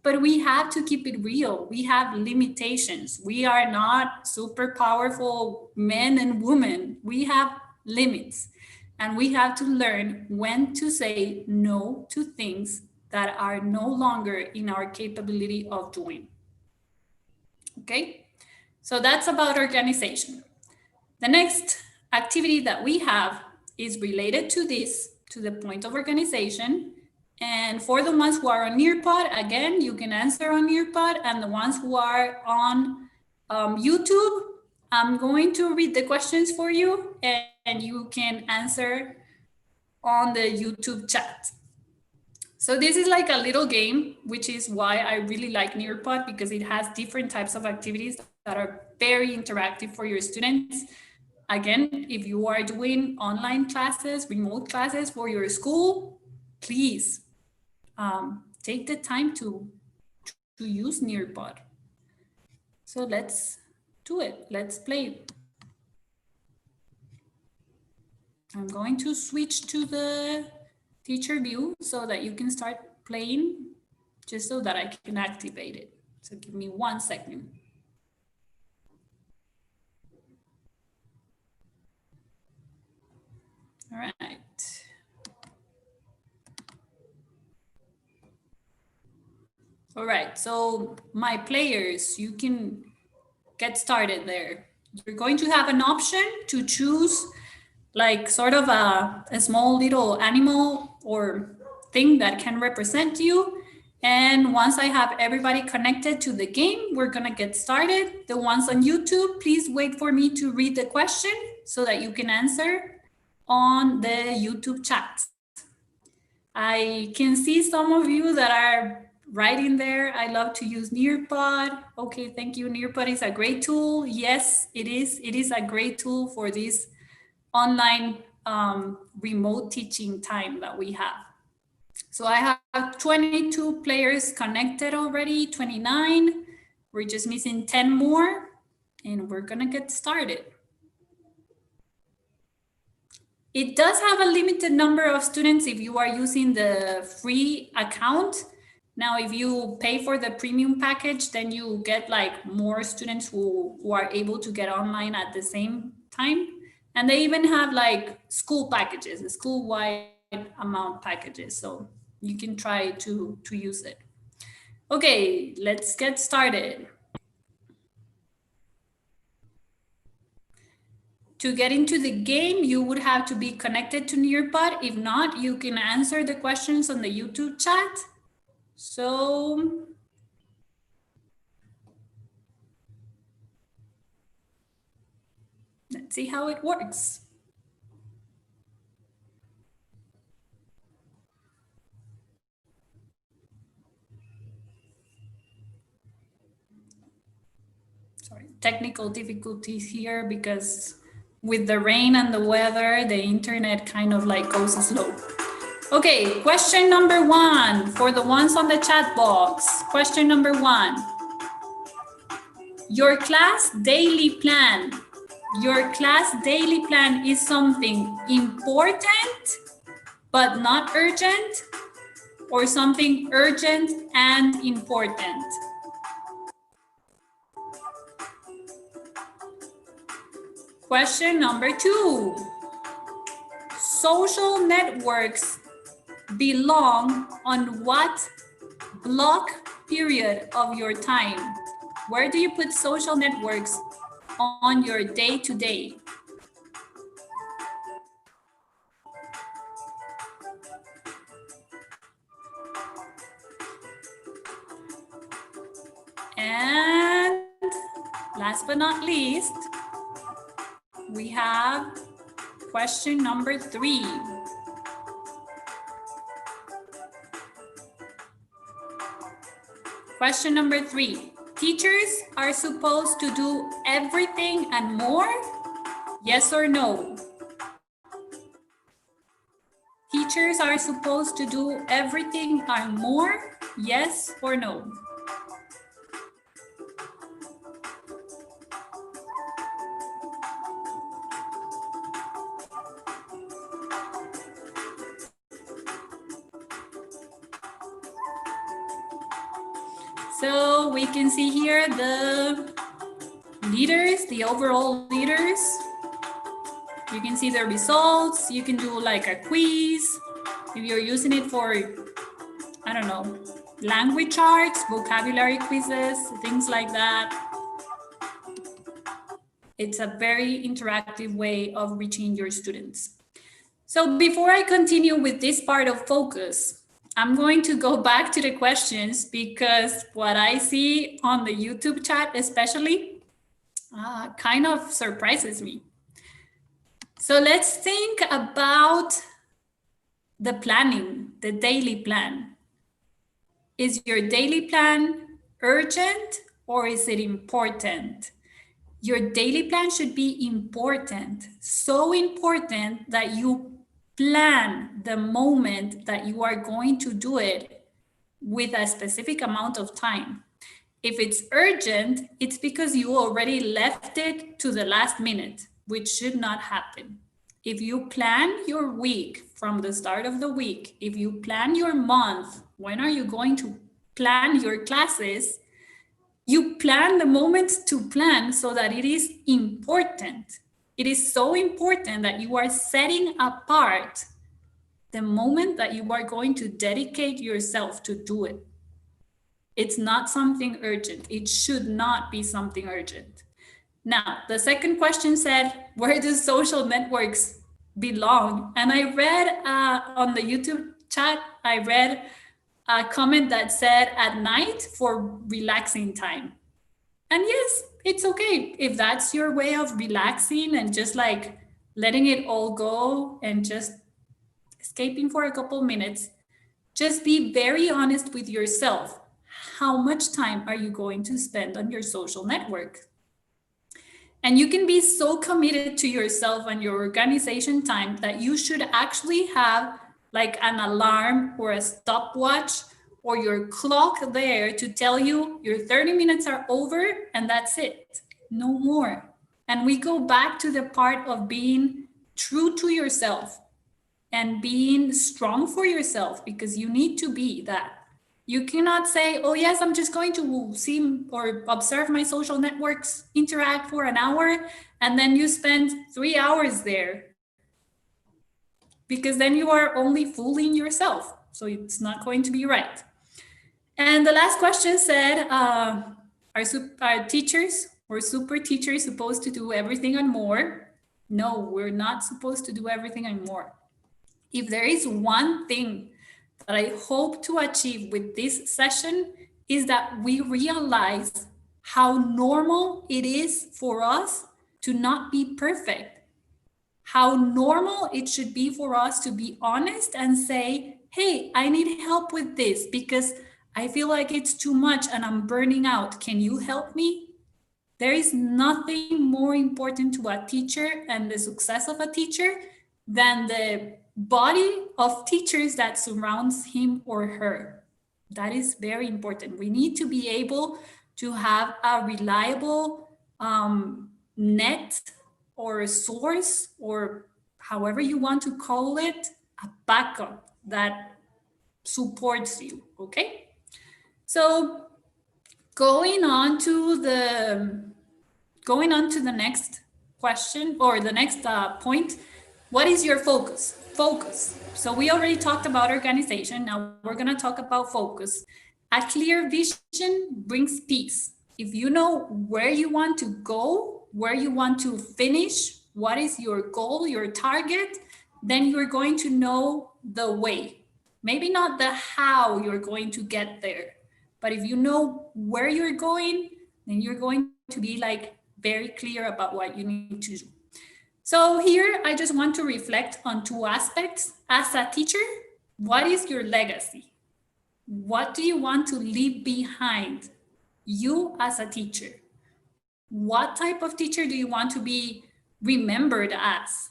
But we have to keep it real. We have limitations. We are not super powerful men and women. We have limits. And we have to learn when to say no to things that are no longer in our capability of doing. Okay? So that's about organization. The next activity that we have is related to this, to the point of organization. And for the ones who are on Nearpod, again, you can answer on Nearpod. And the ones who are on YouTube, I'm going to read the questions for you and you can answer on the YouTube chat. So this is like a little game, which is why I really like Nearpod, because it has different types of activities that are very interactive for your students. Again, if you are doing online classes, remote classes for your school, please take the time to use Nearpod. So let's do it. Let's play. I'm going to switch to the teacher view so that you can start playing, just so that I can activate it. So give me 1 second. All right. All right, so my players, you can get started there. You're going to have an option to choose like sort of a small little animal or thing that can represent you. And once I have everybody connected to the game, we're gonna get started. The ones on YouTube, please wait for me to read the question so that you can answer on the YouTube chat. I can see some of you that are writing there. I love to use Nearpod. Okay, thank you. Nearpod is a great tool. Yes, it is. It is a great tool for this online remote teaching time that we have. So I have 22 players connected already, 29. We're just missing 10 more and we're gonna get started. It does have a limited number of students if you are using the free account. Now, if you pay for the premium package, then you get like more students who are able to get online at the same time. And they even have like school packages, school-wide amount packages. So you can try to use it. Okay, let's get started. To get into the game, you would have to be connected to Nearpod. If not, you can answer the questions on the YouTube chat. So let's see how it works. Sorry, technical difficulties here because with the rain and the weather, the internet kind of like goes slow. Okay, question number 1 for the ones on the chat box. Question number 1. Your class daily plan. Your class daily plan is something important but not urgent, or something urgent and important? Question number 2. Social networks belong on what block period of your time? Where do you put social networks on your day-to-day? And last but not least, we have question number 3. Question number 3. Teachers are supposed to do everything and more? Yes or no? Teachers are supposed to do everything and more? Yes or no? So we can see here the leaders, the overall leaders. You can see the results. You can do like a quiz. If you're using it for, I don't know, language charts, vocabulary quizzes, things like that. It's a very interactive way of reaching your students. So before I continue with this part of focus, I'm going to go back to the questions because what I see on the YouTube chat especially kind of surprises me. So let's think about the planning, the daily plan. Is your daily plan urgent or is it important? Your daily plan should be important, so important that you plan the moment that you are going to do it with a specific amount of time. If it's urgent, it's because you already left it to the last minute, which should not happen. If you plan your week from the start of the week, if you plan your month, when are you going to plan your classes? You plan the moments to plan so that it is important. It is so important that you are setting apart the moment that you are going to dedicate yourself to do it. It's not something urgent. It should not be something urgent. Now, the second question said, where do social networks belong? And I read on the YouTube chat, I read a comment that said at night for relaxing time. And yes, it's okay if that's your way of relaxing and just like letting it all go and just escaping for a couple minutes. Just be very honest with yourself. How much time are you going to spend on your social network? And you can be so committed to yourself and your organization time that you should actually have like an alarm or a stopwatch or your clock there to tell you your 30 minutes are over and that's it, no more. And we go back to the part of being true to yourself and being strong for yourself, because you need to be that. You cannot say, oh, yes, I'm just going to see or observe my social networks, interact for an hour, and then you spend 3 hours there, because then you are only fooling yourself. So it's not going to be right. And the last question said, are teachers or super teachers supposed to do everything and more? No, we're not supposed to do everything and more. If there is one thing that I hope to achieve with this session, is that we realize how normal it is for us to not be perfect, how normal it should be for us to be honest and say, hey, I need help with this because I feel like it's too much and I'm burning out. Can you help me? There is nothing more important to a teacher and the success of a teacher than the body of teachers that surrounds him or her. That is very important. We need to be able to have a reliable net or a source, or however you want to call it, a backup that supports you. Okay. So going on to the next question, or the next point, what is your focus? Focus. So we already talked about organization. Now we're going to talk about focus. A clear vision brings peace. If you know where you want to go, where you want to finish, what is your goal, your target, then you're going to know the way. Maybe not the how you're going to get there, but if you know where you're going, then you're going to be like very clear about what you need to do. So here I just want to reflect on two aspects. As a teacher, what is your legacy? What do you want to leave behind? You as a teacher. What type of teacher do you want to be remembered as?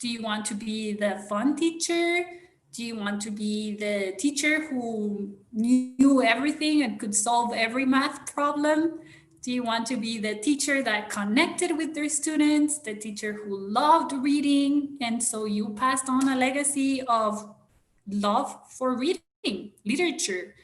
Do you want to be the fun teacher? Do you want to be the teacher who knew everything and could solve every math problem? Do you want to be the teacher that connected with their students, the teacher who loved reading, and so you passed on a legacy of love for reading, literature?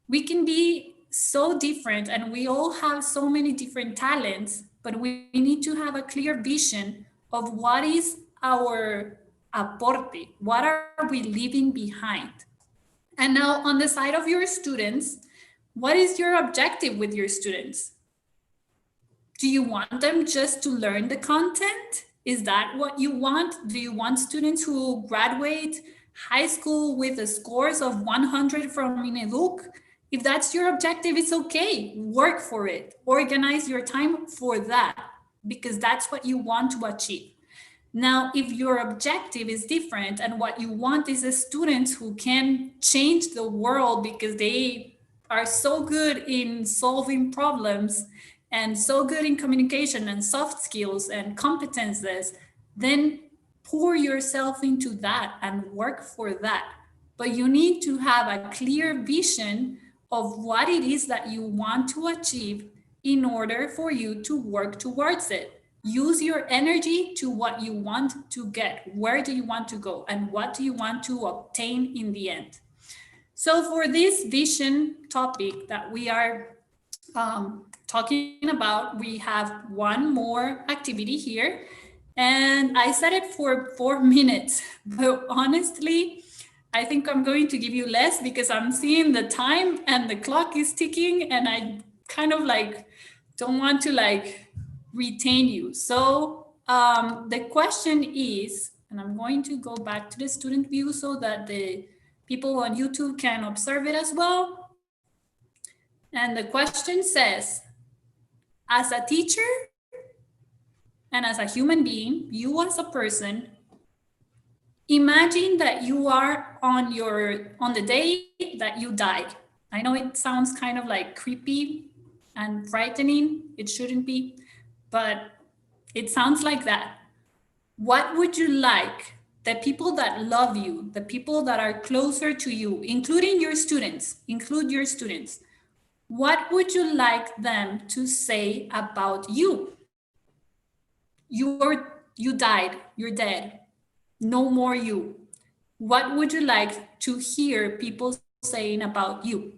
We can be so different and we all have so many different talents, but we need to have a clear vision of what is our aporte, what are we leaving behind. And now on the side of your students, what is your objective with your students? Do you want them just to learn the content? Is that what you want? Do you want students who graduate high school with the scores of 100 from Mineduc? If that's your objective, it's okay. Work for it. Organize your time for that, because that's what you want to achieve. Now, if your objective is different and what you want is a student who can change the world because they are so good in solving problems and so good in communication and soft skills and competences, then pour yourself into that and work for that. But you need to have a clear vision of what it is that you want to achieve in order for you to work towards it. Use your energy to what you want to get. Where do you want to go? And what do you want to obtain in the end? So for this vision topic that we are talking about, we have one more activity here. And I set it for 4 minutes, but honestly, I think I'm going to give you less because I'm seeing the time and the clock is ticking and I kind of like don't want to like retain you. So the question is, and I'm going to go back to the student view so that the people on YouTube can observe it as well. And the question says, as a teacher and as a human being, you as a person, imagine that you are on the day that you died. I know it sounds kind of like creepy and frightening. It shouldn't be, but it sounds like that. What would you like the people that love you, the people that are closer to you, including your students, include your students, what would you like them to say about you? You died, you're dead, no more you. What would you like to hear people saying about you?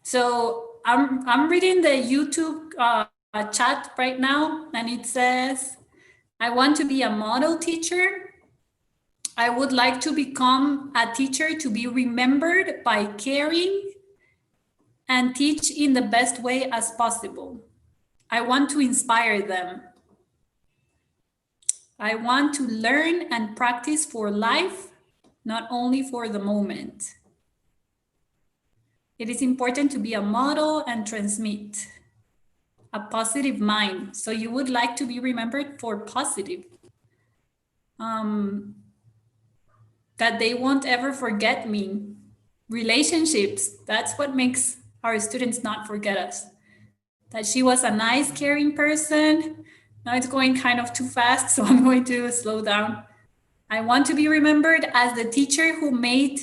So I'm reading the YouTube chat right now, and it says, I want to be a model teacher. I would like to become a teacher to be remembered by caring and teach in the best way as possible. I want to inspire them. I want to learn and practice for life, not only for the moment. It is important to be a model and transmit a positive mind. So you would like to be remembered for positive. That they won't ever forget me. Relationships, that's what makes our students not forget us. That she was a nice, caring person. Now it's going kind of too fast, so I'm going to slow down. I want to be remembered as the teacher who made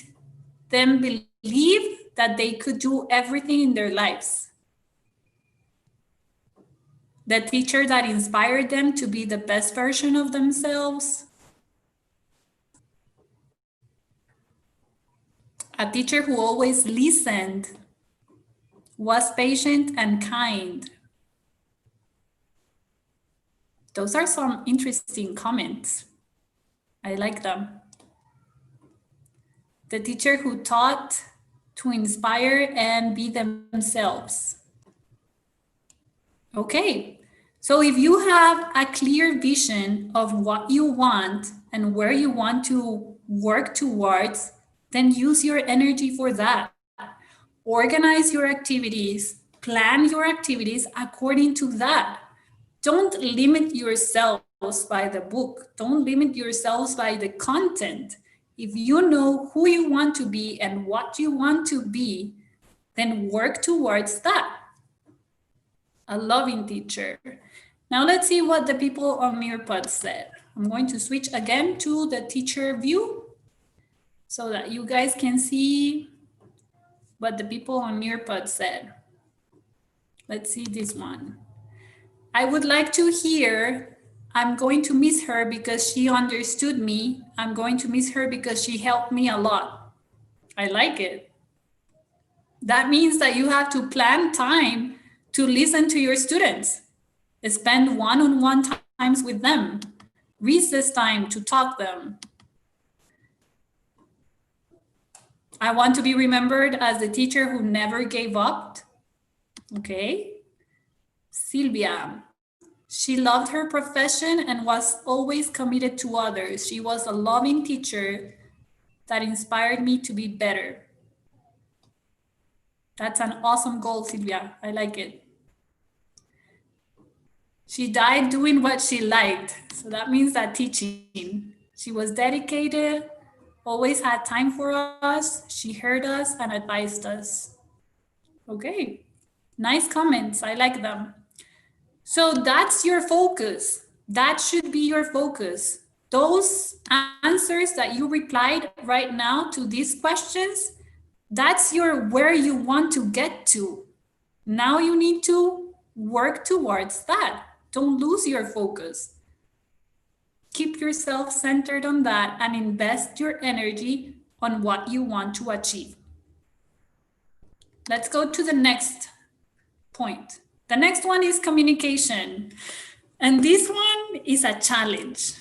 them believe that they could do everything in their lives. The teacher that inspired them to be the best version of themselves. A teacher who always listened, was patient and kind. Those are some interesting comments. I like them. The teacher who taught to inspire and be themselves. Okay, so if you have a clear vision of what you want and where you want to work towards, then use your energy for that. Organize your activities, plan your activities according to that. Don't limit yourselves by the book. Don't limit yourselves by the content. If you know who you want to be and what you want to be, then work towards that. A loving teacher. Now let's see what the people on Nearpod said. I'm going to switch again to the teacher view so that you guys can see what the people on Nearpod said. Let's see this one. I would like to hear, I'm going to miss her because she understood me. I'm going to miss her because she helped me a lot. I like it. That means that you have to plan time to listen to your students. Spend one-on-one times with them. Recess time to talk them. I want to be remembered as the teacher who never gave up. Okay. Silvia, she loved her profession and was always committed to others. She was a loving teacher that inspired me to be better. That's an awesome goal, Silvia. I like it. She died doing what she liked. So that means that teaching. She was dedicated, always had time for us. She heard us and advised us. Okay, nice comments. I like them. So that's your focus. That should be your focus. Those answers that you replied right now to these questions, that's your where you want to get to. Now you need to work towards that. Don't lose your focus. Keep yourself centered on that and invest your energy on what you want to achieve. Let's go to the next point. The next one is communication. And this one is a challenge.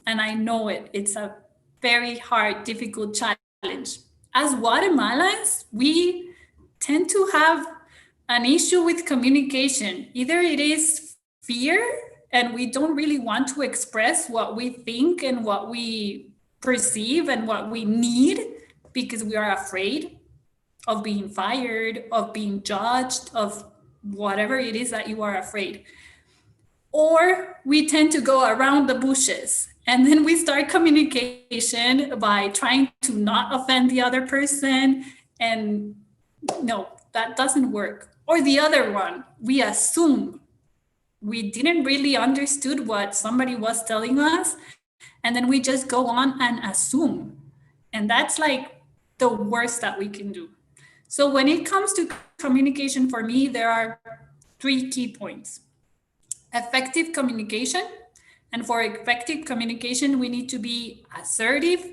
And I know it. It's a very hard, difficult challenge. As Guatemalans, we tend to have an issue with communication. Either it is fear, and we don't really want to express what we think and what we perceive and what we need because we are afraid of being fired, of being judged, of whatever it is that you are afraid. Or we tend to go around the bushes and then we start communication by trying to not offend the other person. And no, that doesn't work. Or the other one, we assume. we didn't really understood what somebody was telling us, and then we just go on and assume. And that's like the worst that we can do. So when it comes to communication, for me, there are 3 key points. Effective communication. And for effective communication, we need to be assertive,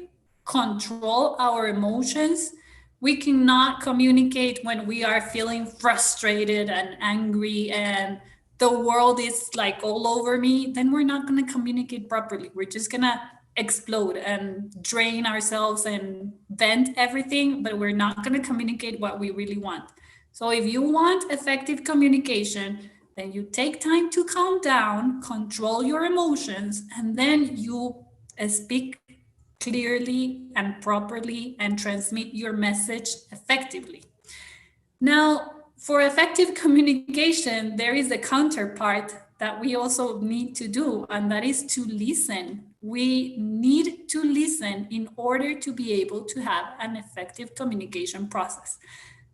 control our emotions. We cannot communicate when we are feeling frustrated and angry and the world is like all over me. Then we're not going to communicate properly. We're just going to explode and drain ourselves and vent everything, but we're not going to communicate what we really want. So if you want effective communication, then you take time to calm down, control your emotions, and then you speak clearly and properly and transmit your message effectively. Now, for effective communication, there is a counterpart that we also need to do, and that is to listen. We need to listen in order to be able to have an effective communication process.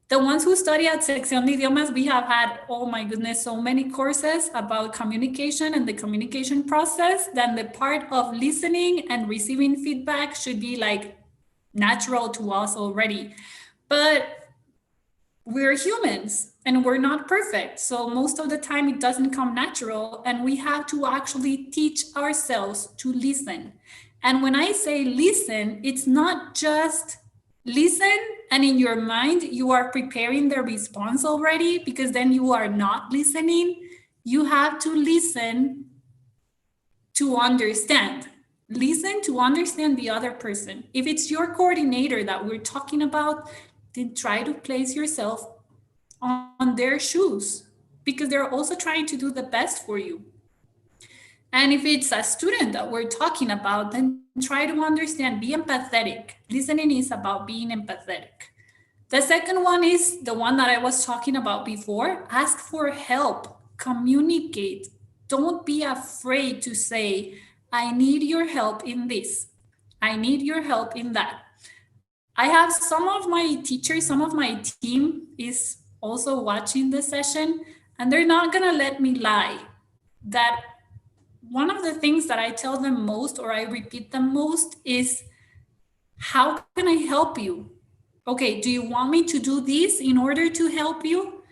The ones who study at Sección de Idiomas, we have had, oh my goodness, so many courses about communication and the communication process. Then the part of listening and receiving feedback should be like natural to us already. But we're humans and we're not perfect. So most of the time it doesn't come natural, and we have to actually teach ourselves to listen. And when I say listen, it's not just listen and in your mind you are preparing the response already, because then you are not listening. You have to listen to understand. Listen to understand the other person. If it's your coordinator that we're talking about, then try to place yourself on their shoes, because they're also trying to do the best for you. And if it's a student that we're talking about, then try to understand, be empathetic. Listening is about being empathetic. The second one is the one that I was talking about before. Ask for help, communicate. Don't be afraid to say, I need your help in this. I need your help in that. I have some of my teachers, some of my team is also watching the session, and they're not going to let me lie that one of the things that I tell them most, or I repeat them most, is how can I help you? Okay, do you want me to do this in order to help you?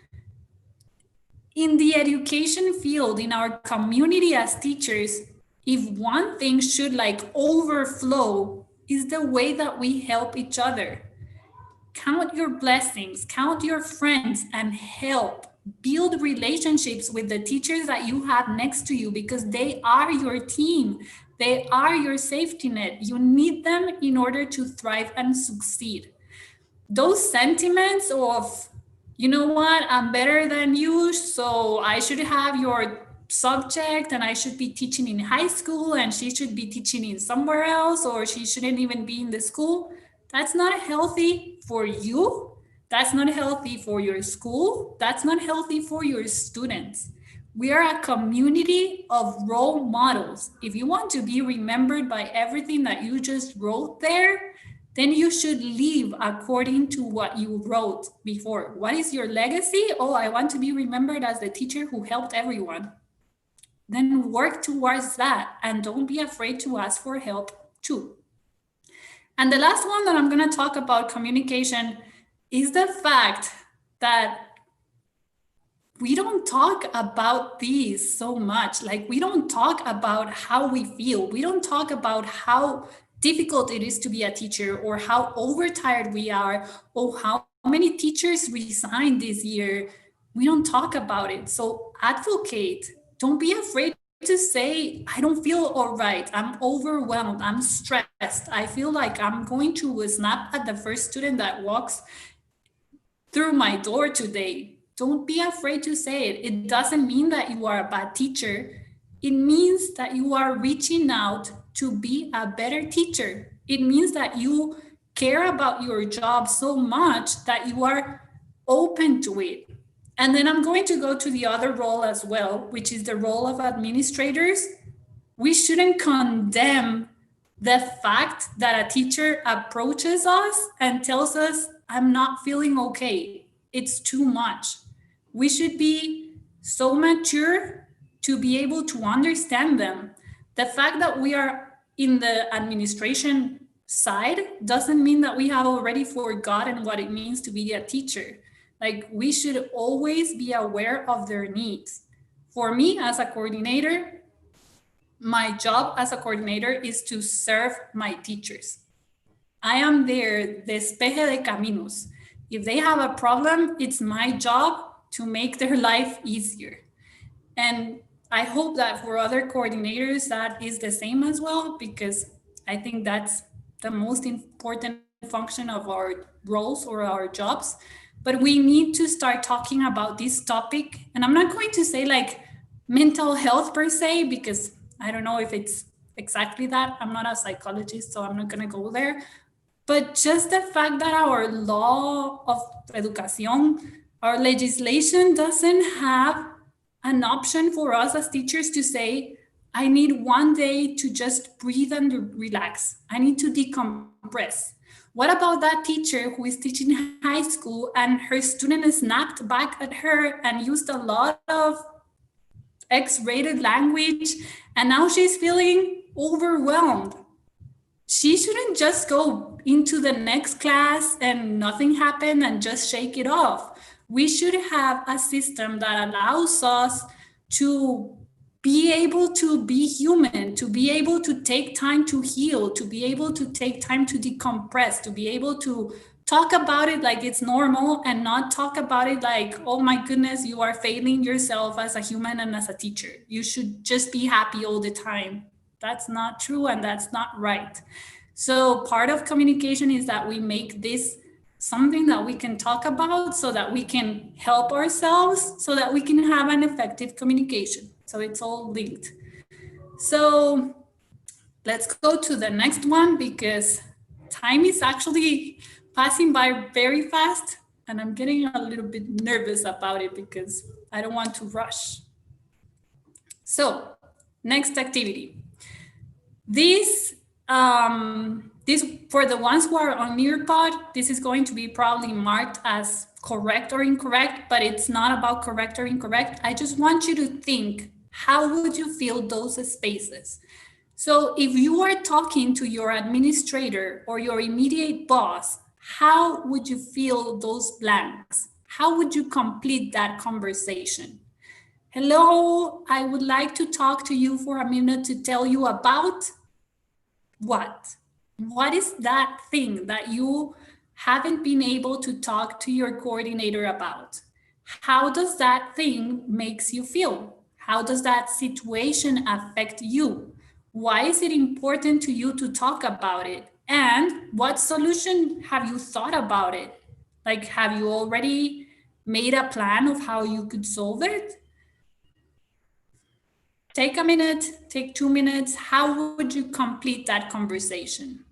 In the education field, in our community as teachers, if one thing should like overflow, is the way that we help each other. Count your blessings, count your friends, and help. Build relationships with the teachers that you have next to you, because they are your team. They are your safety net. You need them in order to thrive and succeed. Those sentiments of, you know what, I'm better than you, so I should have your subject and I should be teaching in high school and she should be teaching in somewhere else, or she shouldn't even be in the school. That's not healthy for you. That's not healthy for your school. That's not healthy for your students. We are a community of role models. If you want to be remembered by everything that you just wrote there, then you should live according to what you wrote before. What is your legacy? Oh, I want to be remembered as the teacher who helped everyone. Then work towards that, and don't be afraid to ask for help too. And the last one that I'm going to talk about communication is the fact that we don't talk about these so much. Like, we don't talk about how we feel. We don't talk about how difficult it is to be a teacher, or how overtired we are, or how many teachers resigned this year. We don't talk about it. So advocate. Don't be afraid to say, I don't feel all right. I'm overwhelmed. I'm stressed. I feel like I'm going to snap at the first student that walks through my door today. Don't be afraid to say it. It doesn't mean that you are a bad teacher. It means that you are reaching out to be a better teacher. It means that you care about your job so much that you are open to it. And then I'm going to go to the other role as well, which is the role of administrators. We shouldn't condemn the fact that a teacher approaches us and tells us, I'm not feeling okay. It's too much. We should be so mature to be able to understand them. The fact that we are in the administration side doesn't mean that we have already forgotten what it means to be a teacher. Like, we should always be aware of their needs. For me as a coordinator, my job as a coordinator is to serve my teachers. I am their despeje de caminos. If they have a problem, it's my job to make their life easier. And I hope that for other coordinators, that is the same as well, because I think that's the most important function of our roles or our jobs. But we need to start talking about this topic. And I'm not going to say like mental health per se, because I don't know if it's exactly that. I'm not a psychologist, so I'm not going to go there. But just the fact that our law of educación, our legislation doesn't have an option for us as teachers to say, I need one day to just breathe and relax. I need to decompress. What about that teacher who is teaching high school and her student snapped back at her and used a lot of X-rated language, and now she's feeling overwhelmed? She shouldn't just go into the next class and nothing happened and just shake it off. We should have a system that allows us to be able to be human, to be able to take time to heal, to be able to take time to decompress, to be able to talk about it like it's normal and not talk about it like, oh my goodness, you are failing yourself as a human and as a teacher. You should just be happy all the time. That's not true and that's not right. So part of communication is that we make this something that we can talk about so that we can help ourselves, so that we can have an effective communication. So it's all linked. So let's go to the next one, because time is actually passing by very fast and I'm getting a little bit nervous about it because I don't want to rush. So next activity. This for the ones who are on Nearpod, this is going to be probably marked as correct or incorrect, but it's not about correct or incorrect. I just want you to think, how would you fill those spaces? So if you are talking to your administrator or your immediate boss, how would you fill those blanks? How would you complete that conversation? Hello, I would like to talk to you for a minute to tell you about what? What is that thing that you haven't been able to talk to your coordinator about? How does that thing makes you feel? How does that situation affect you? Why is it important to you to talk about it? And what solution have you thought about it? Like, have you already made a plan of how you could solve it? Take a minute, take 2 minutes. How would you complete that conversation?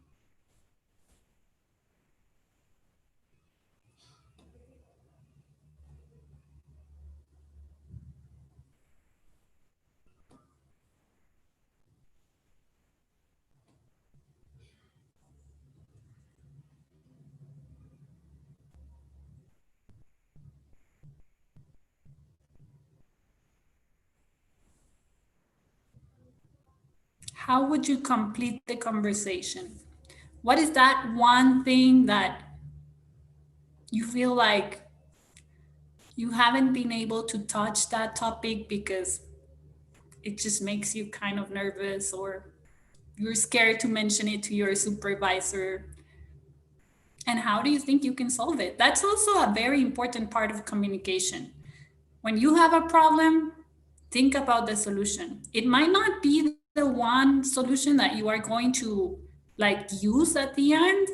How would you complete the conversation? What is that one thing that you feel like you haven't been able to touch that topic because it just makes you kind of nervous, or you're scared to mention it to your supervisor? And how do you think you can solve it? That's also a very important part of communication. When you have a problem, think about the solution. It might not be the one solution that you are going to like use at the end,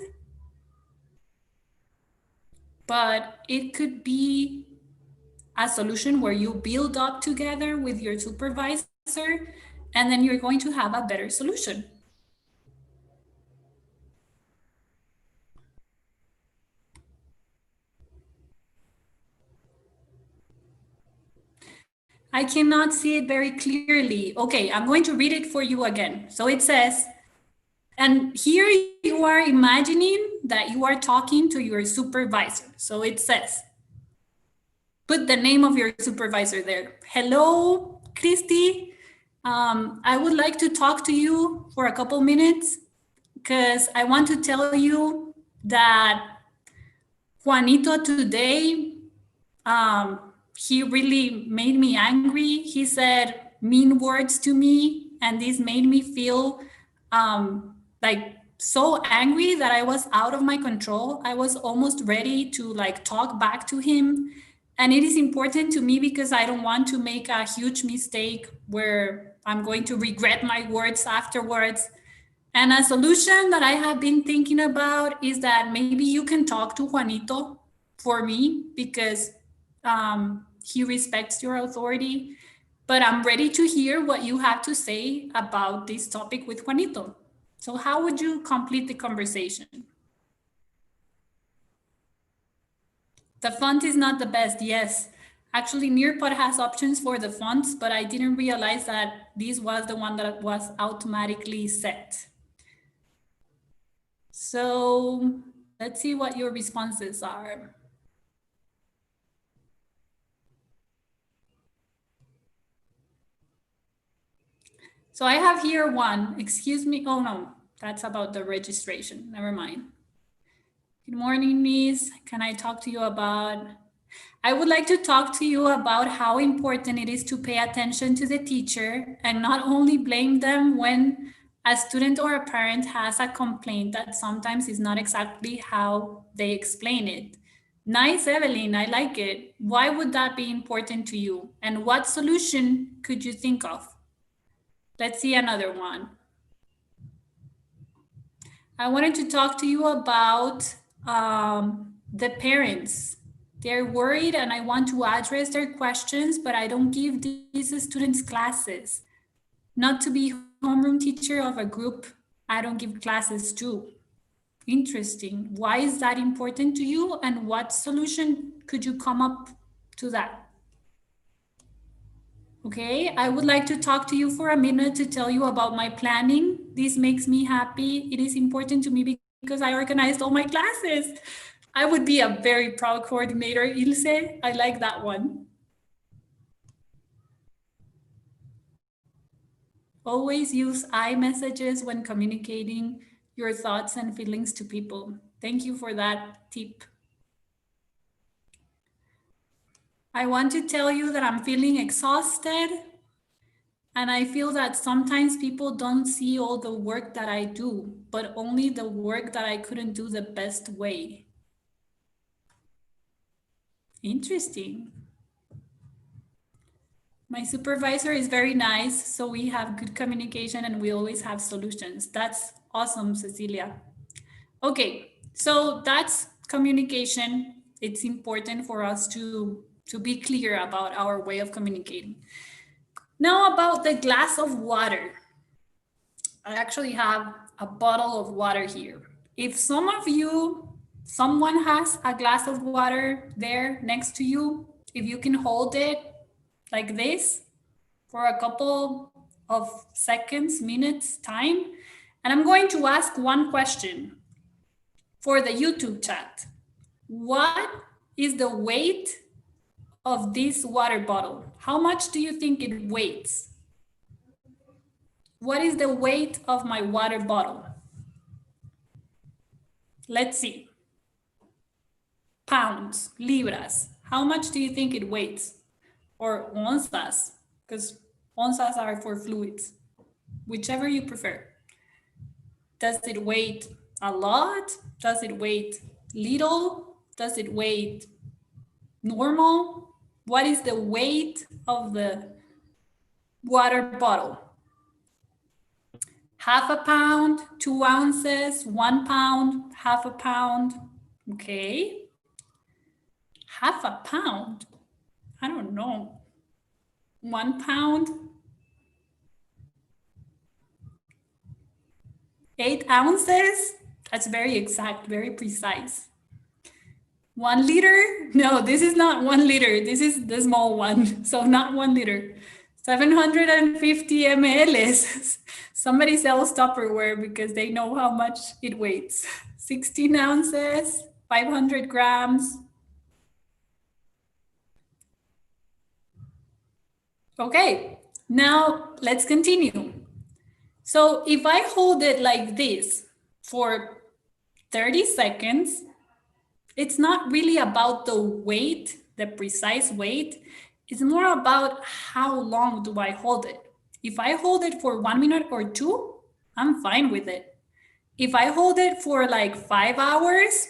but it could be a solution where you build up together with your supervisor, and then you're going to have a better solution. I cannot see it very clearly. Okay, I'm going to read it for you again. So it says, and here you are imagining that you are talking to your supervisor. So it says, put the name of your supervisor there. Hello, Christy, I would like to talk to you for a couple minutes because I want to tell you that Juanito today, he really made me angry. He said mean words to me, and this made me feel like so angry that I was out of my control. I was almost ready to like talk back to him. And it is important to me because I don't want to make a huge mistake where I'm going to regret my words afterwards. And a solution that I have been thinking about is that maybe you can talk to Juanito for me because he respects your authority. But I'm ready to hear what you have to say about this topic with Juanito. So, how would you complete the conversation? The font is not the best, yes. Actually, Nearpod has options for the fonts, but I didn't realize that this was the one that was automatically set. So let's see what your responses are. So I have here one, excuse me. Oh no, that's about the registration. Never mind. Good morning, Miss. Can I talk to you about? I would like to talk to you about how important it is to pay attention to the teacher and not only blame them when a student or a parent has a complaint that sometimes is not exactly how they explain it. Nice, Evelyn, I like it. Why would that be important to you? And what solution could you think of? Let's see another one. I wanted to talk to you about the parents. They're worried and I want to address their questions, but I don't give these students classes. Not to be homeroom teacher of a group, I don't give classes too. Interesting. Why is that important to you? And what solution could you come up to that? Okay, I would like to talk to you for a minute to tell you about my planning. This makes me happy. It is important to me because I organized all my classes. I would be a very proud coordinator, Ilse. I like that one. Always use iMessages when communicating your thoughts and feelings to people. Thank you for that tip. I want to tell you that I'm feeling exhausted. And I feel that sometimes people don't see all the work that I do, but only the work that I couldn't do the best way. Interesting. My supervisor is very nice, so we have good communication and we always have solutions. That's awesome, Cecilia. Okay, so that's communication. It's important for us to be clear about our way of communicating. Now about the glass of water. I actually have a bottle of water here. If someone has a glass of water there next to you, if you can hold it like this for a couple of seconds, minutes, time, and I'm going to ask one question for the YouTube chat. What is the weight of this water bottle? How much do you think it weighs? What is the weight of my water bottle? Let's see. Pounds, libras. How much do you think it weighs? Or onzas, because onzas are for fluids. Whichever you prefer. Does it weigh a lot? Does it weigh little? Does it weigh normal? What is the weight of the water bottle? Half a pound, 2 ounces, 1 pound, half a pound. Okay. Half a pound? I don't know. 1 pound? 8 ounces? That's very exact, very precise. 1 liter? No, this is not 1 liter. This is the small one. So not 1 liter. 750 mLs. Somebody sells Tupperware because they know how much it weighs. 16 ounces, 500 grams. Okay, Now let's continue. So if I hold it like this for 30 seconds, it's not really about the weight, the precise weight. It's more about how long do I hold it. If I hold it for 1 minute or two, I'm fine with it. If I hold it for like 5 hours,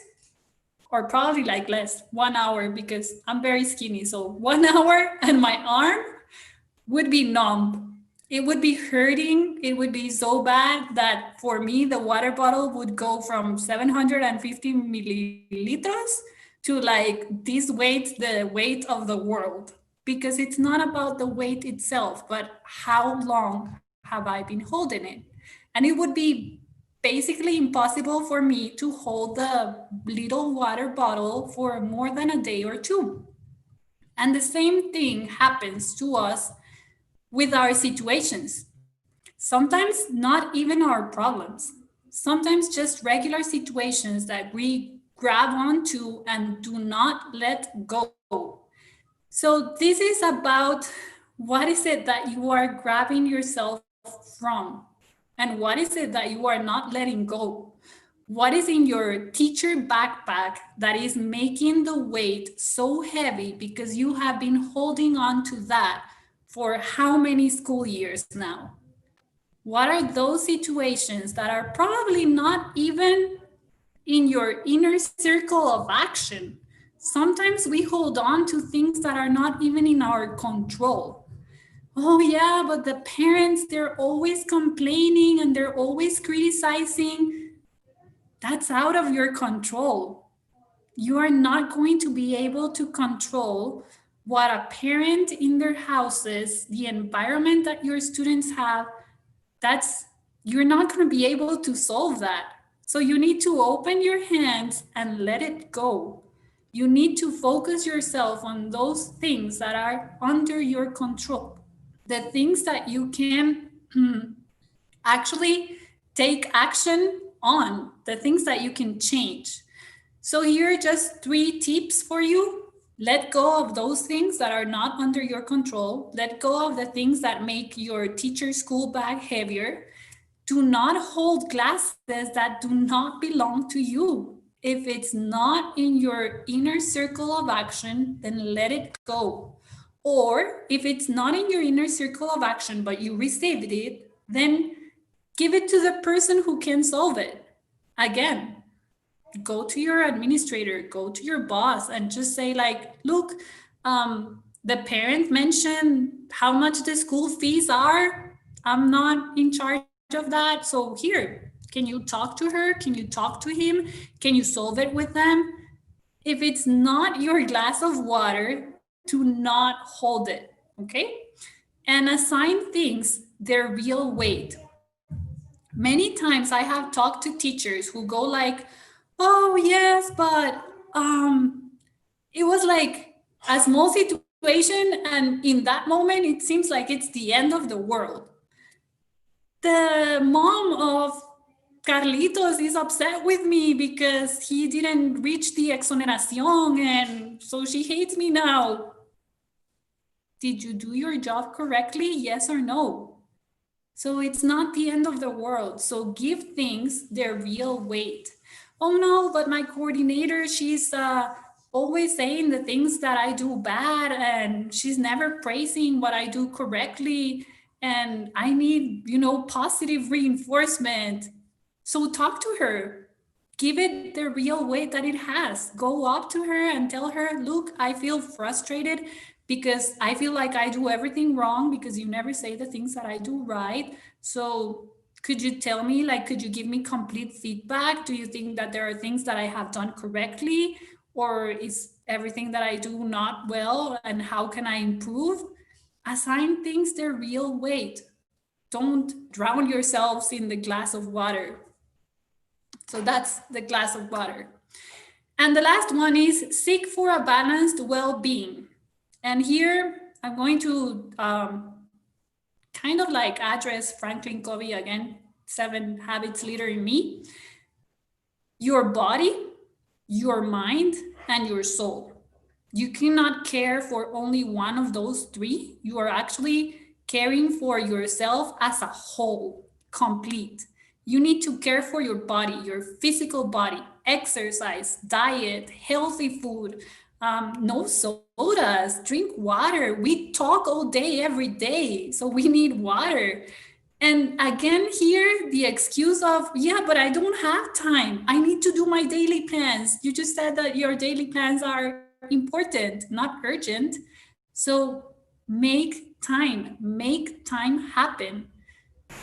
or probably like less, 1 hour, because I'm very skinny. So 1 hour and my arm would be numb. It would be hurting. It would be so bad that for me, the water bottle would go from 750 milliliters to like this weight, the weight of the world, because it's not about the weight itself, but how long have I been holding it? And it would be basically impossible for me to hold the little water bottle for more than a day or two. And the same thing happens to us with our situations. Sometimes not even our problems. Sometimes just regular situations that we grab onto and do not let go. So this is about what is it that you are grabbing yourself from? And what is it that you are not letting go? What is in your teacher backpack that is making the weight so heavy because you have been holding on to that for how many school years now? What are those situations that are probably not even in your inner circle of action? Sometimes we hold on to things that are not even in our control. Oh, yeah, but the parents, they're always complaining and they're always criticizing. That's out of your control. You are not going to be able to control what a parent in their houses, the environment that your students have. That's, you're not going to be able to solve that. So you need to open your hands and let it go. You need to focus yourself on those things that are under your control, the things that you can actually take action on, the things that you can change. So here are just 3 tips for you. Let go of those things that are not under your control. Let go of the things that make your teacher school bag heavier. Do not hold glasses that do not belong to you. If it's not in your inner circle of action, then let it go. Or if it's not in your inner circle of action, but you received it, then give it to the person who can solve it. Again, go to your administrator, go to your boss, and just say like, look, the parent mentioned how much the school fees are. I'm not in charge of that. So here, can you talk to her? Can you talk to him? Can you solve it with them? If it's not your glass of water, do not hold it, okay? And assign things their real weight. Many times I have talked to teachers who go like, oh yes, but it was like a small situation, and in that moment it seems like it's the end of the world. The mom of Carlitos is upset with me because he didn't reach the exoneración, and so she hates me now. Did you do your job correctly? Yes or no? So it's not the end of the world. So give things their real weight. Oh no, but my coordinator, she's always saying the things that I do bad, and she's never praising what I do correctly. And I need, positive reinforcement. So talk to her. Give it the real weight that it has. Go up to her and tell her, look, I feel frustrated because I feel like I do everything wrong because you never say the things that I do right. So could you tell me, like, could you give me complete feedback? Do you think that there are things that I have done correctly? Or is everything that I do not well? And how can I improve? Assign things their real weight. Don't drown yourselves in the glass of water. So that's the glass of water. And the last one is seek for a balanced well-being. And here I'm going to kind of like address Franklin Covey again, 7 Habits Leader in Me. Your body, your mind, and your soul. You cannot care for only one of those 3. You are actually caring for yourself as a whole, complete. You need to care for your body, your physical body, exercise, diet, healthy food, no sodas, drink water. We talk all day, every day, so we need water. And again, here, the excuse of, yeah, but I don't have time. I need to do my daily plans. You just said that your daily plans are important, not urgent. So make time happen.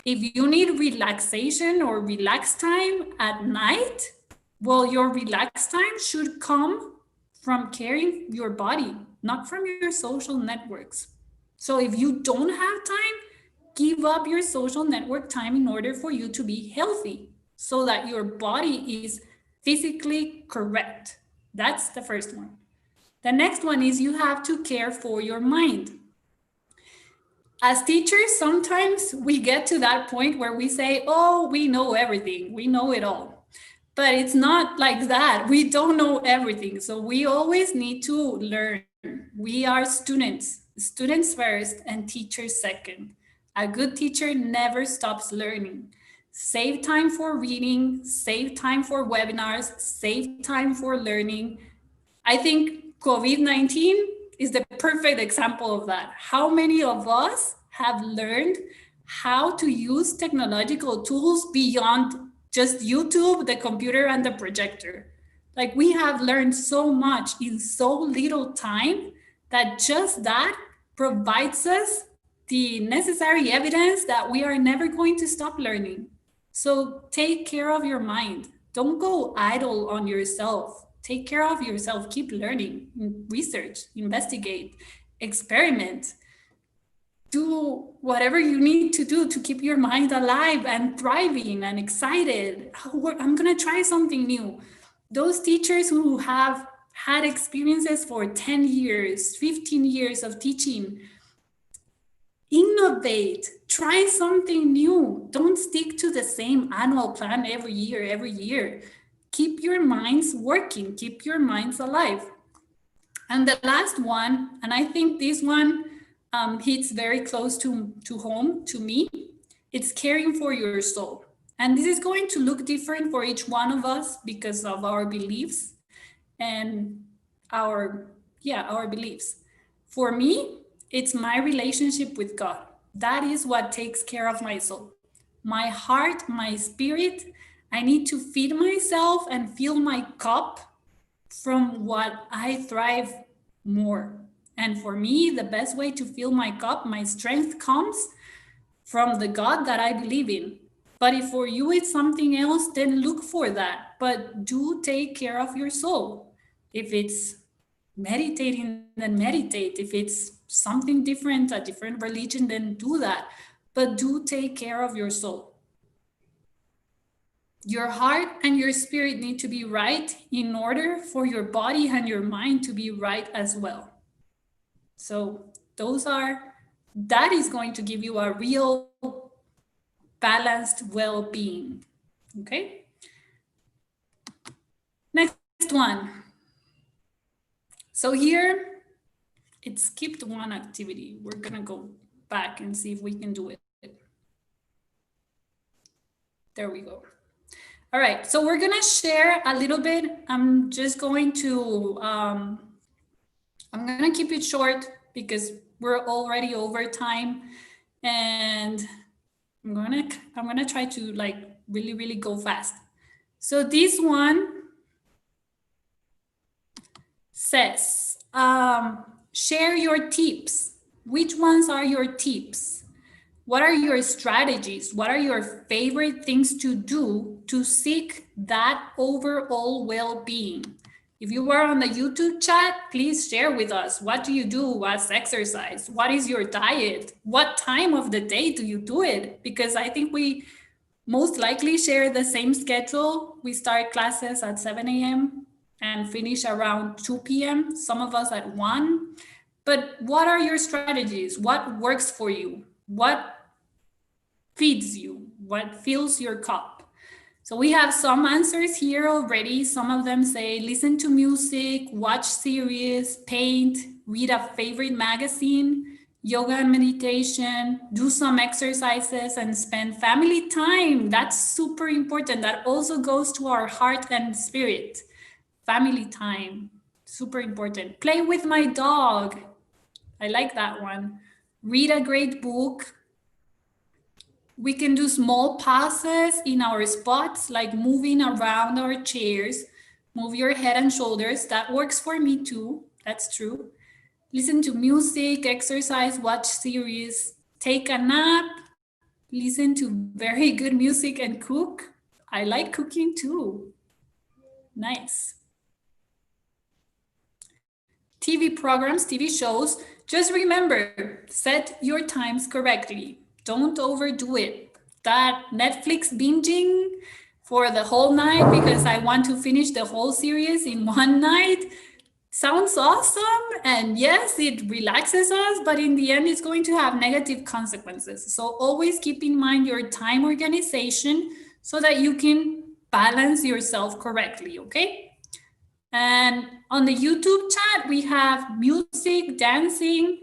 If you need relaxation or relax time at night, well, your relax time should come from caring your body, not from your social networks. So if you don't have time, give up your social network time in order for you to be healthy so that your body is physically correct. That's the first one. The next one is you have to care for your mind. As teachers, sometimes we get to that point where we say, oh, we know everything, we know it all. But it's not like that. We don't know everything. So we always need to learn. We are students, students first and teachers second. A good teacher never stops learning. Save time for reading, save time for webinars, save time for learning. I think COVID-19 is the perfect example of that. How many of us have learned how to use technological tools beyond just YouTube, the computer, and the projector? Like, we have learned so much in so little time that just that provides us the necessary evidence that we are never going to stop learning. So take care of your mind. Don't go idle on yourself. Take care of yourself. Keep learning, research, investigate, experiment. Do whatever you need to do to keep your mind alive and thriving and excited. I'm going to try something new. Those teachers who have had experiences for 10 years, 15 years of teaching, innovate, try something new. Don't stick to the same annual plan every year. Keep your minds working, keep your minds alive. And the last one, and I think this one hits very close to home to me, it's caring for your soul. And this is going to look different for each one of us because of our beliefs and our beliefs. For me, it's my relationship with God. That is what takes care of my soul. My heart, my spirit, I need to feed myself and fill my cup from what I thrive more. And for me, the best way to fill my cup, my strength comes from the God that I believe in. But if for you it's something else, then look for that. But do take care of your soul. If it's meditating, then meditate. If it's something different, a different religion, then do that. But do take care of your soul. Your heart and your spirit need to be right in order for your body and your mind to be right as well. So that is going to give you a real balanced well-being. Okay. Next one. So here it skipped one activity. We're gonna go back and see if we can do it. There we go. All right, so we're gonna share a little bit. I'm just going to, I'm gonna keep it short because we're already over time, and I'm gonna try to like really go fast. So this one says, share your tips. Which ones are your tips? What are your strategies? What are your favorite things to do to seek that overall well-being? If you were on the YouTube chat, please share with us. What do you do as exercise? What is your diet? What time of the day do you do it? Because I think we most likely share the same schedule. We start classes at 7 a.m. and finish around 2 p.m., some of us at 1. But what are your strategies? What works for you? What feeds you? What fills your cup? So we have some answers here already. Some of them say listen to music, watch series, paint, read a favorite magazine, yoga and meditation, do some exercises, and spend family time. That's super important. That also goes to our heart and spirit. Family time, super important. Play with my dog. I like that one. Read a great book. We can do small passes in our spots, like moving around our chairs. Move your head and shoulders. That works for me too. That's true. Listen to music, exercise, watch series, take a nap, listen to very good music, and cook. I like cooking too. Nice. TV programs, TV shows, just remember, set your times correctly. Don't overdo it. That Netflix binging for the whole night because I want to finish the whole series in one night sounds awesome. And yes, it relaxes us, but in the end, it's going to have negative consequences. So always keep in mind your time organization so that you can balance yourself correctly, okay? And on the YouTube chat, we have music, dancing.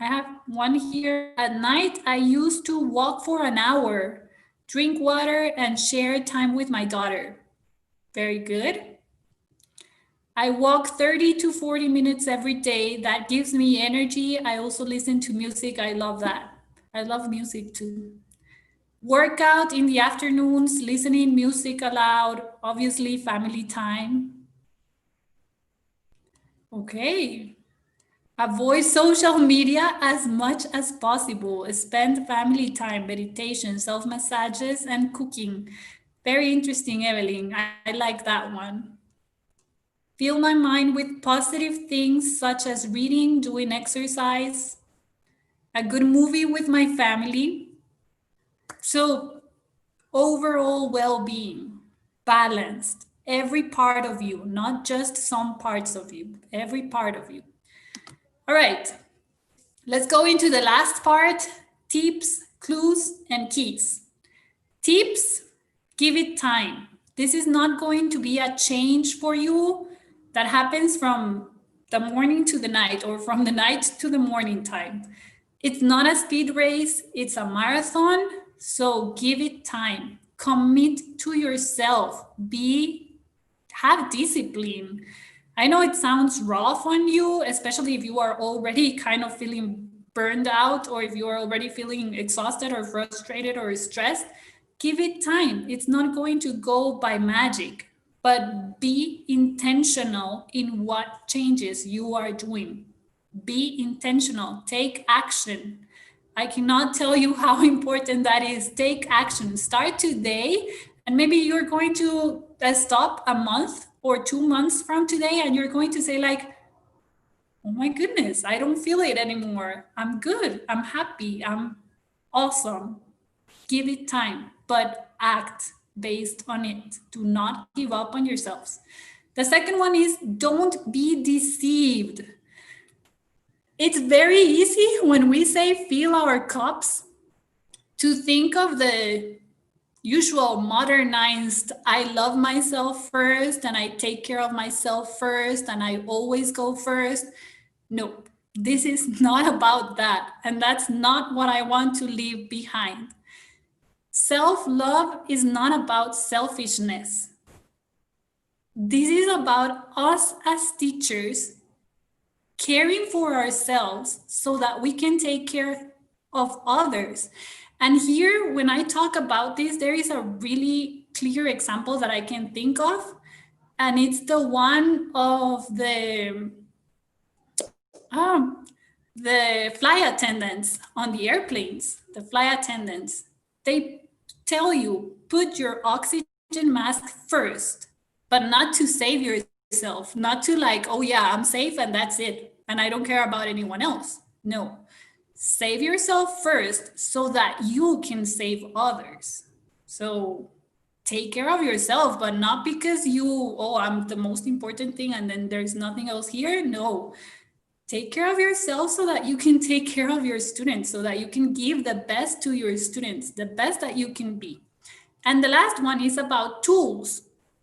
I have one here. At night, I used to walk for an hour, drink water, and share time with my daughter. Very good. I walk 30 to 40 minutes every day. That gives me energy. I also listen to music. I love that. I love music too. Workout in the afternoons, listening music aloud, obviously family time. Okay. Avoid social media as much as possible. Spend family time, meditation, self massages, and cooking. Very interesting, Evelyn. I like that one. Fill my mind with positive things such as reading, doing exercise, a good movie with my family. So, overall well being, balanced, every part of you, not just some parts of you, every part of you. All right. Let's go into the last part, tips, clues, and keys. Tips, give it time. This is not going to be a change for you that happens from the morning to the night or from the night to the morning time. It's not a speed race, it's a marathon. So give it time. Commit to yourself. Have discipline. I know it sounds rough on you, especially if you are already kind of feeling burned out or if you are already feeling exhausted or frustrated or stressed. Give it time. It's not going to go by magic, but be intentional in what changes you are doing. Be intentional. Take action. I cannot tell you how important that is. Take action. Start today, and maybe you're going to stop a month or 2 months from today, and you're going to say, like, oh my goodness, I don't feel it anymore. I'm good. I'm happy. I'm awesome. Give it time, but act based on it. Do not give up on yourselves. The second one is don't be deceived. It's very easy when we say fill our cups to think of the usual modernized, I love myself first and I take care of myself first and I always go first. No, this is not about that. And that's not what I want to leave behind. Self-love is not about selfishness. This is about us as teachers caring for ourselves so that we can take care of others. And here, when I talk about this, there is a really clear example that I can think of. And it's the one of the flight attendants on the airplanes, the flight attendants. They tell you, put your oxygen mask first, but not to save yourself, not to like, oh yeah, I'm safe and that's it. And I don't care about anyone else. No, save yourself first so that you can save others. So take care of yourself, but not because I'm the most important thing and then there's nothing else here. No, take care of yourself so that you can take care of your students, so that you can give the best to your students, the best that you can be. And the last one is about tools.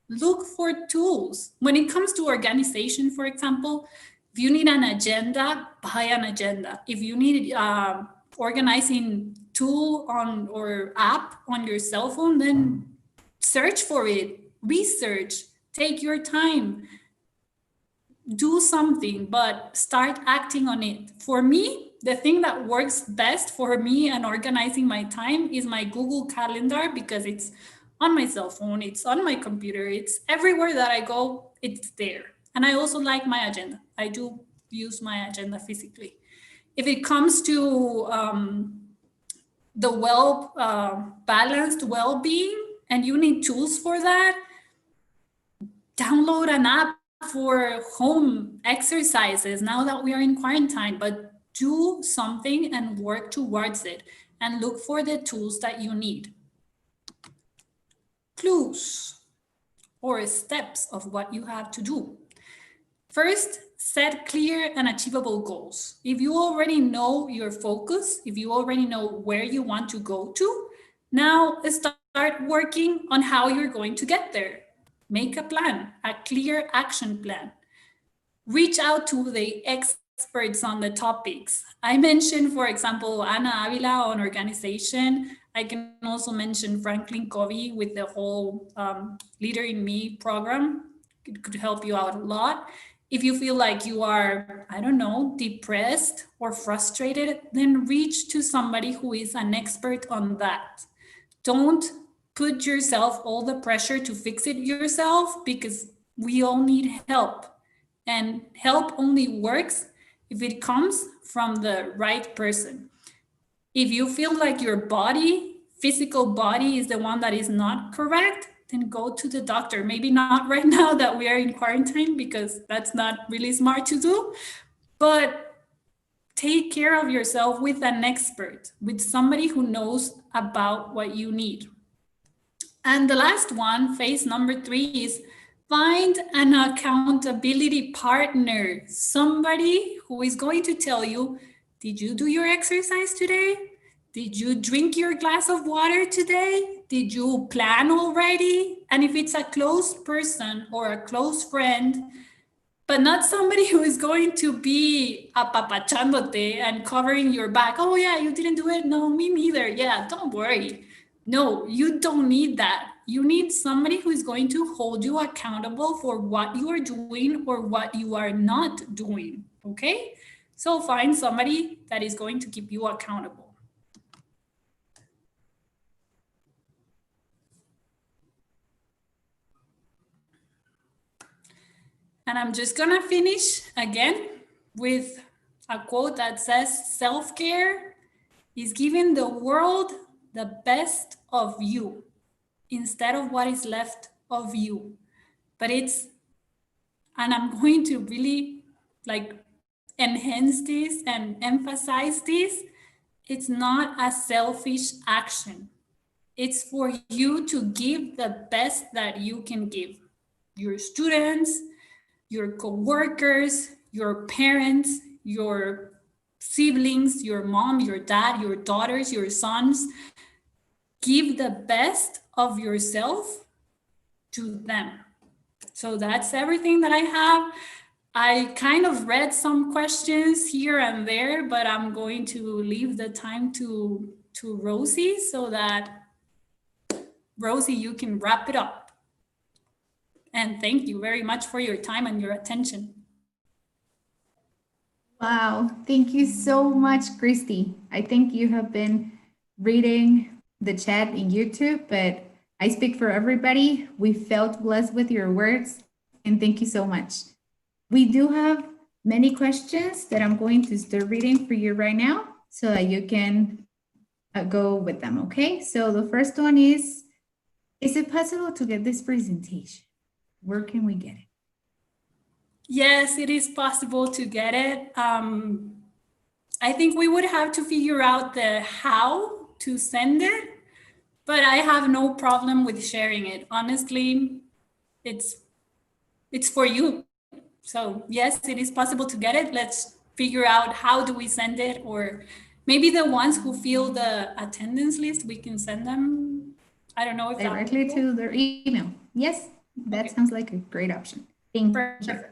Look for tools. When it comes to organization, for example, If you need an agenda, buy an agenda. If you need organizing tool on or app on your cell phone, then search for it, research, take your time, do something, but start acting on it. For me, the thing that works best for me and organizing my time is my Google Calendar, because it's on my cell phone, it's on my computer, it's everywhere that I go, it's there. And I also like my agenda. I do use my agenda physically. If it comes to the balanced well-being and you need tools for that, download an app for home exercises now that we are in quarantine, but do something and work towards it and look for the tools that you need. Clues or steps of what you have to do. First, set clear and achievable goals. If you already know your focus, if you already know where you want to go to, now start working on how you're going to get there. Make a plan, a clear action plan. Reach out to the experts on the topics. I mentioned, for example, Ana Avila on organization. I can also mention Franklin Covey with the whole Leader in Me program. It could help you out a lot. If you feel like you are, I don't know, depressed or frustrated, then reach to somebody who is an expert on that. Don't put yourself all the pressure to fix it yourself, because we all need help. And help only works if it comes from the right person. If you feel like your physical body is the one that is not correct, then go to the doctor. Maybe not right now that we are in quarantine, because that's not really smart to do, but take care of yourself with an expert, with somebody who knows about what you need. And the last one, phase number 3, is find an accountability partner, somebody who is going to tell you, did you do your exercise today? Did you drink your glass of water today? Did you plan already? And if it's a close person or a close friend, but not somebody who is going to be apapachándote and covering your back. Oh yeah, you didn't do it? No, me neither. Yeah, don't worry. No, you don't need that. You need somebody who is going to hold you accountable for what you are doing or what you are not doing, okay? So find somebody that is going to keep you accountable. And I'm just gonna finish again with a quote that says, self-care is giving the world the best of you instead of what is left of you. But and I'm going to really enhance this and emphasize this, it's not a selfish action. It's for you to give the best that you can give your students, your coworkers, your parents, your siblings, your mom, your dad, your daughters, your sons. Give the best of yourself to them. So that's everything that I have. I kind of read some questions here and there, but I'm going to leave the time to Rosie, so that Rosie, you can wrap it up. And thank you very much for your time and your attention. Wow, thank you so much, Christy. I think you have been reading the chat in YouTube, but I speak for everybody. We felt blessed with your words, and thank you so much. We do have many questions that I'm going to start reading for you right now so that you can go with them, okay? So the first one is it possible to get this presentation? Where can we get it? Yes, it is possible to get it. I think we would have to figure out the how to send it, but I have no problem with sharing it. Honestly, it's for you. So yes, it is possible to get it. Let's figure out how do we send it, or maybe the ones who fill the attendance list, we can send them. I don't know if directly to their email. Yes, that sounds like a great option. Thank you.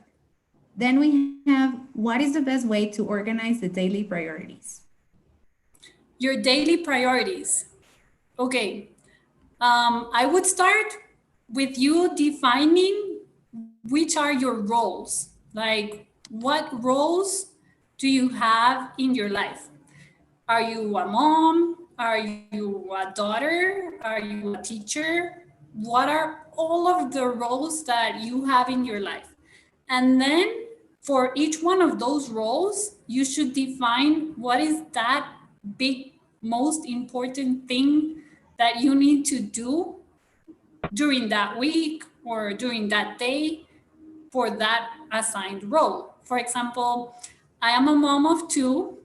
Then we have, what is the best way to organize the daily priorities? Your daily priorities. Okay, I would start with you defining which are your roles. Like, what roles do you have in your life? Are you a mom? Are you a daughter? Are you a teacher? What are all of the roles that you have in your life? And then for each one of those roles, you should define what is that big, most important thing that you need to do during that week or during that day for that assigned role. For example, I am a mom of two,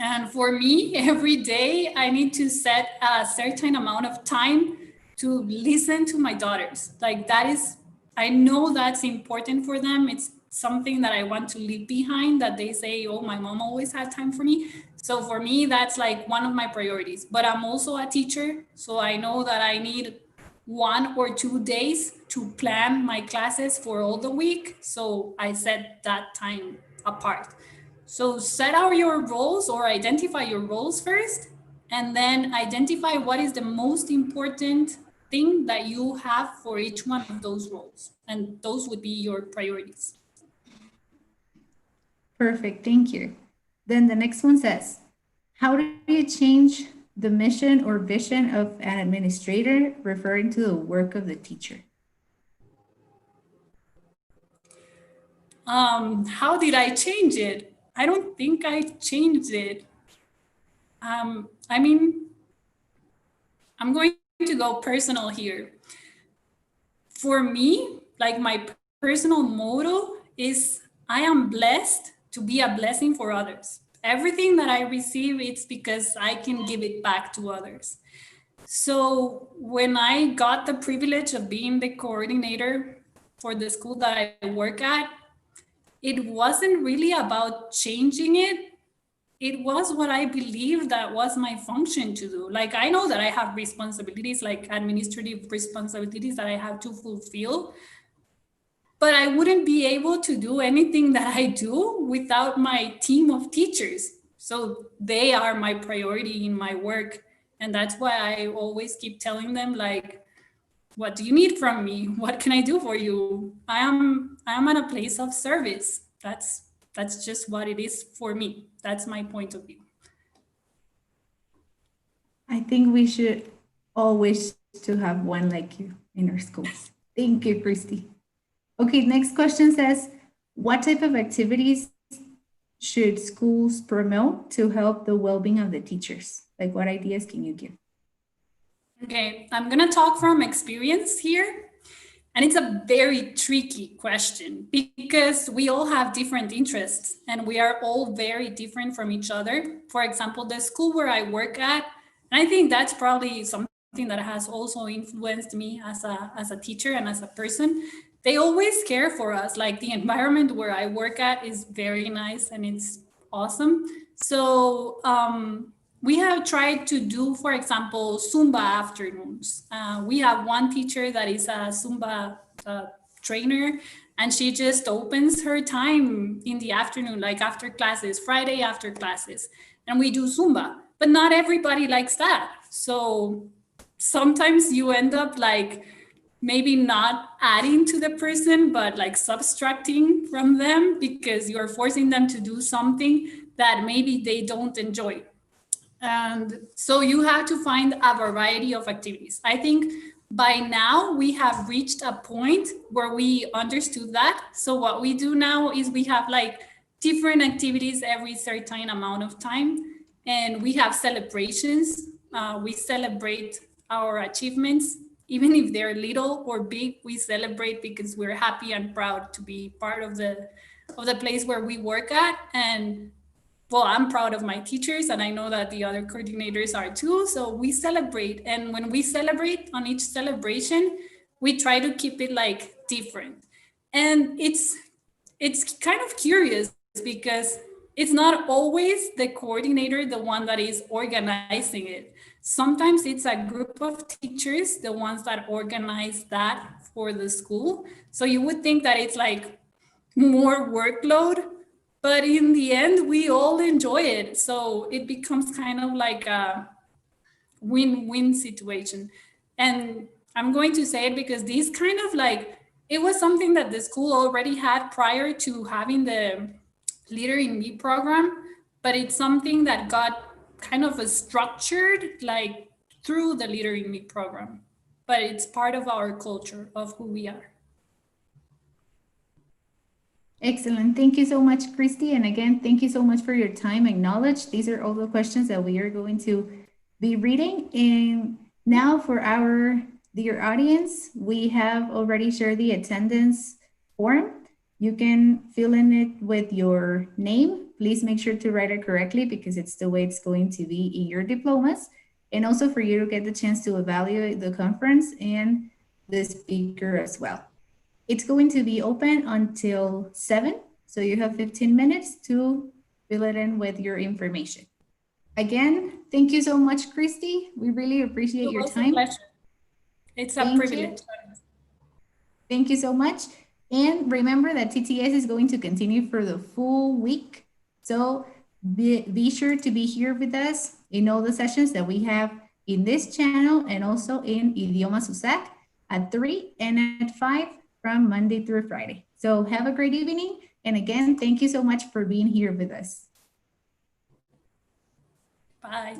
and for me, every day I need to set a certain amount of time to listen to my daughters. Like, that is, I know that's important for them. It's something that I want to leave behind, that they say, oh, my mom always had time for me. So for me, that's like one of my priorities. But I'm also a teacher, so I know that I need 1 or 2 days to plan my classes for all the week. So I set that time apart. So set out your roles or identify your roles first, and then identify what is the most important thing that you have for each one of those roles. And those would be your priorities. Perfect, thank you. Then the next one says, how do you change the mission or vision of an administrator, referring to the work of the teacher? How did I change it? I don't think I changed it. I mean, I'm going to go personal here. For me, like, my personal motto is, I am blessed to be a blessing for others. Everything that I receive, it's because I can give it back to others. So when I got the privilege of being the coordinator for the school that I work at, it wasn't really about changing it. It was what I believe that was my function to do. Like, I know that I have responsibilities, like administrative responsibilities that I have to fulfill, but I wouldn't be able to do anything that I do without my team of teachers. So they are my priority in my work. And that's why I always keep telling them, like, what do you need from me? What can I do for you? I am at a place of service. That's just what it is for me. That's my point of view. I think we should all wish to have one like you in our schools. Thank you, Christy. Okay, next question says, what type of activities should schools promote to help the well-being of the teachers? Like, what ideas can you give? Okay, I'm gonna talk from experience here. And it's a very tricky question because we all have different interests and we are all very different from each other. For example, the school where I work at, and I think that's probably something that has also influenced me as a teacher and as a person. They always care for us. Like, the environment where I work at is very nice and it's awesome. So we have tried to do, for example, Zumba afternoons. We have one teacher that is a Zumba trainer, and she just opens her time in the afternoon, like after classes, Friday after classes, and we do Zumba. But not everybody likes that. So sometimes you end up like maybe not adding to the person, but like subtracting from them because you're forcing them to do something that maybe they don't enjoy. And so you have to find a variety of activities. I think by now we have reached a point where we understood that. So what we do now is we have like different activities every certain amount of time, and we have celebrations. We celebrate our achievements, even if they're little or big. We celebrate because we're happy and proud to be part of the place where we work at. And well, I'm proud of my teachers, and I know that the other coordinators are too. So we celebrate. And when we celebrate on each celebration, we try to keep it like different. And it's kind of curious because it's not always the coordinator, the one that is organizing it. Sometimes it's a group of teachers, the ones that organize that for the school. So you would think that it's like more workload, but in the end, we all enjoy it. So it becomes kind of like a win-win situation. And I'm going to say it because these kind of like, it was something that the school already had prior to having the Leader in Me program, but it's something that got kind of a structured like through the Leader in Me program. But it's part of our culture of who we are. Excellent. Thank you so much, Christy. And again, thank you so much for your time and knowledge. These are all the questions that we are going to be reading. And now for our dear audience, we have already shared the attendance form. You can fill in it with your name. Please make sure to write it correctly because it's the way it's going to be in your diplomas. And also for you to get the chance to evaluate the conference and the speaker as well. It's going to be open until 7, so you have 15 minutes to fill it in with your information. Again, thank you so much, Christy. We really appreciate your time. It's a privilege. Thank you so much. And remember that TTS is going to continue for the full week. So be sure to be here with us in all the sessions that we have in this channel and also in Idiomas USAC at 3 and at 5 from Monday through Friday. So have a great evening. And again, thank you so much for being here with us. Bye.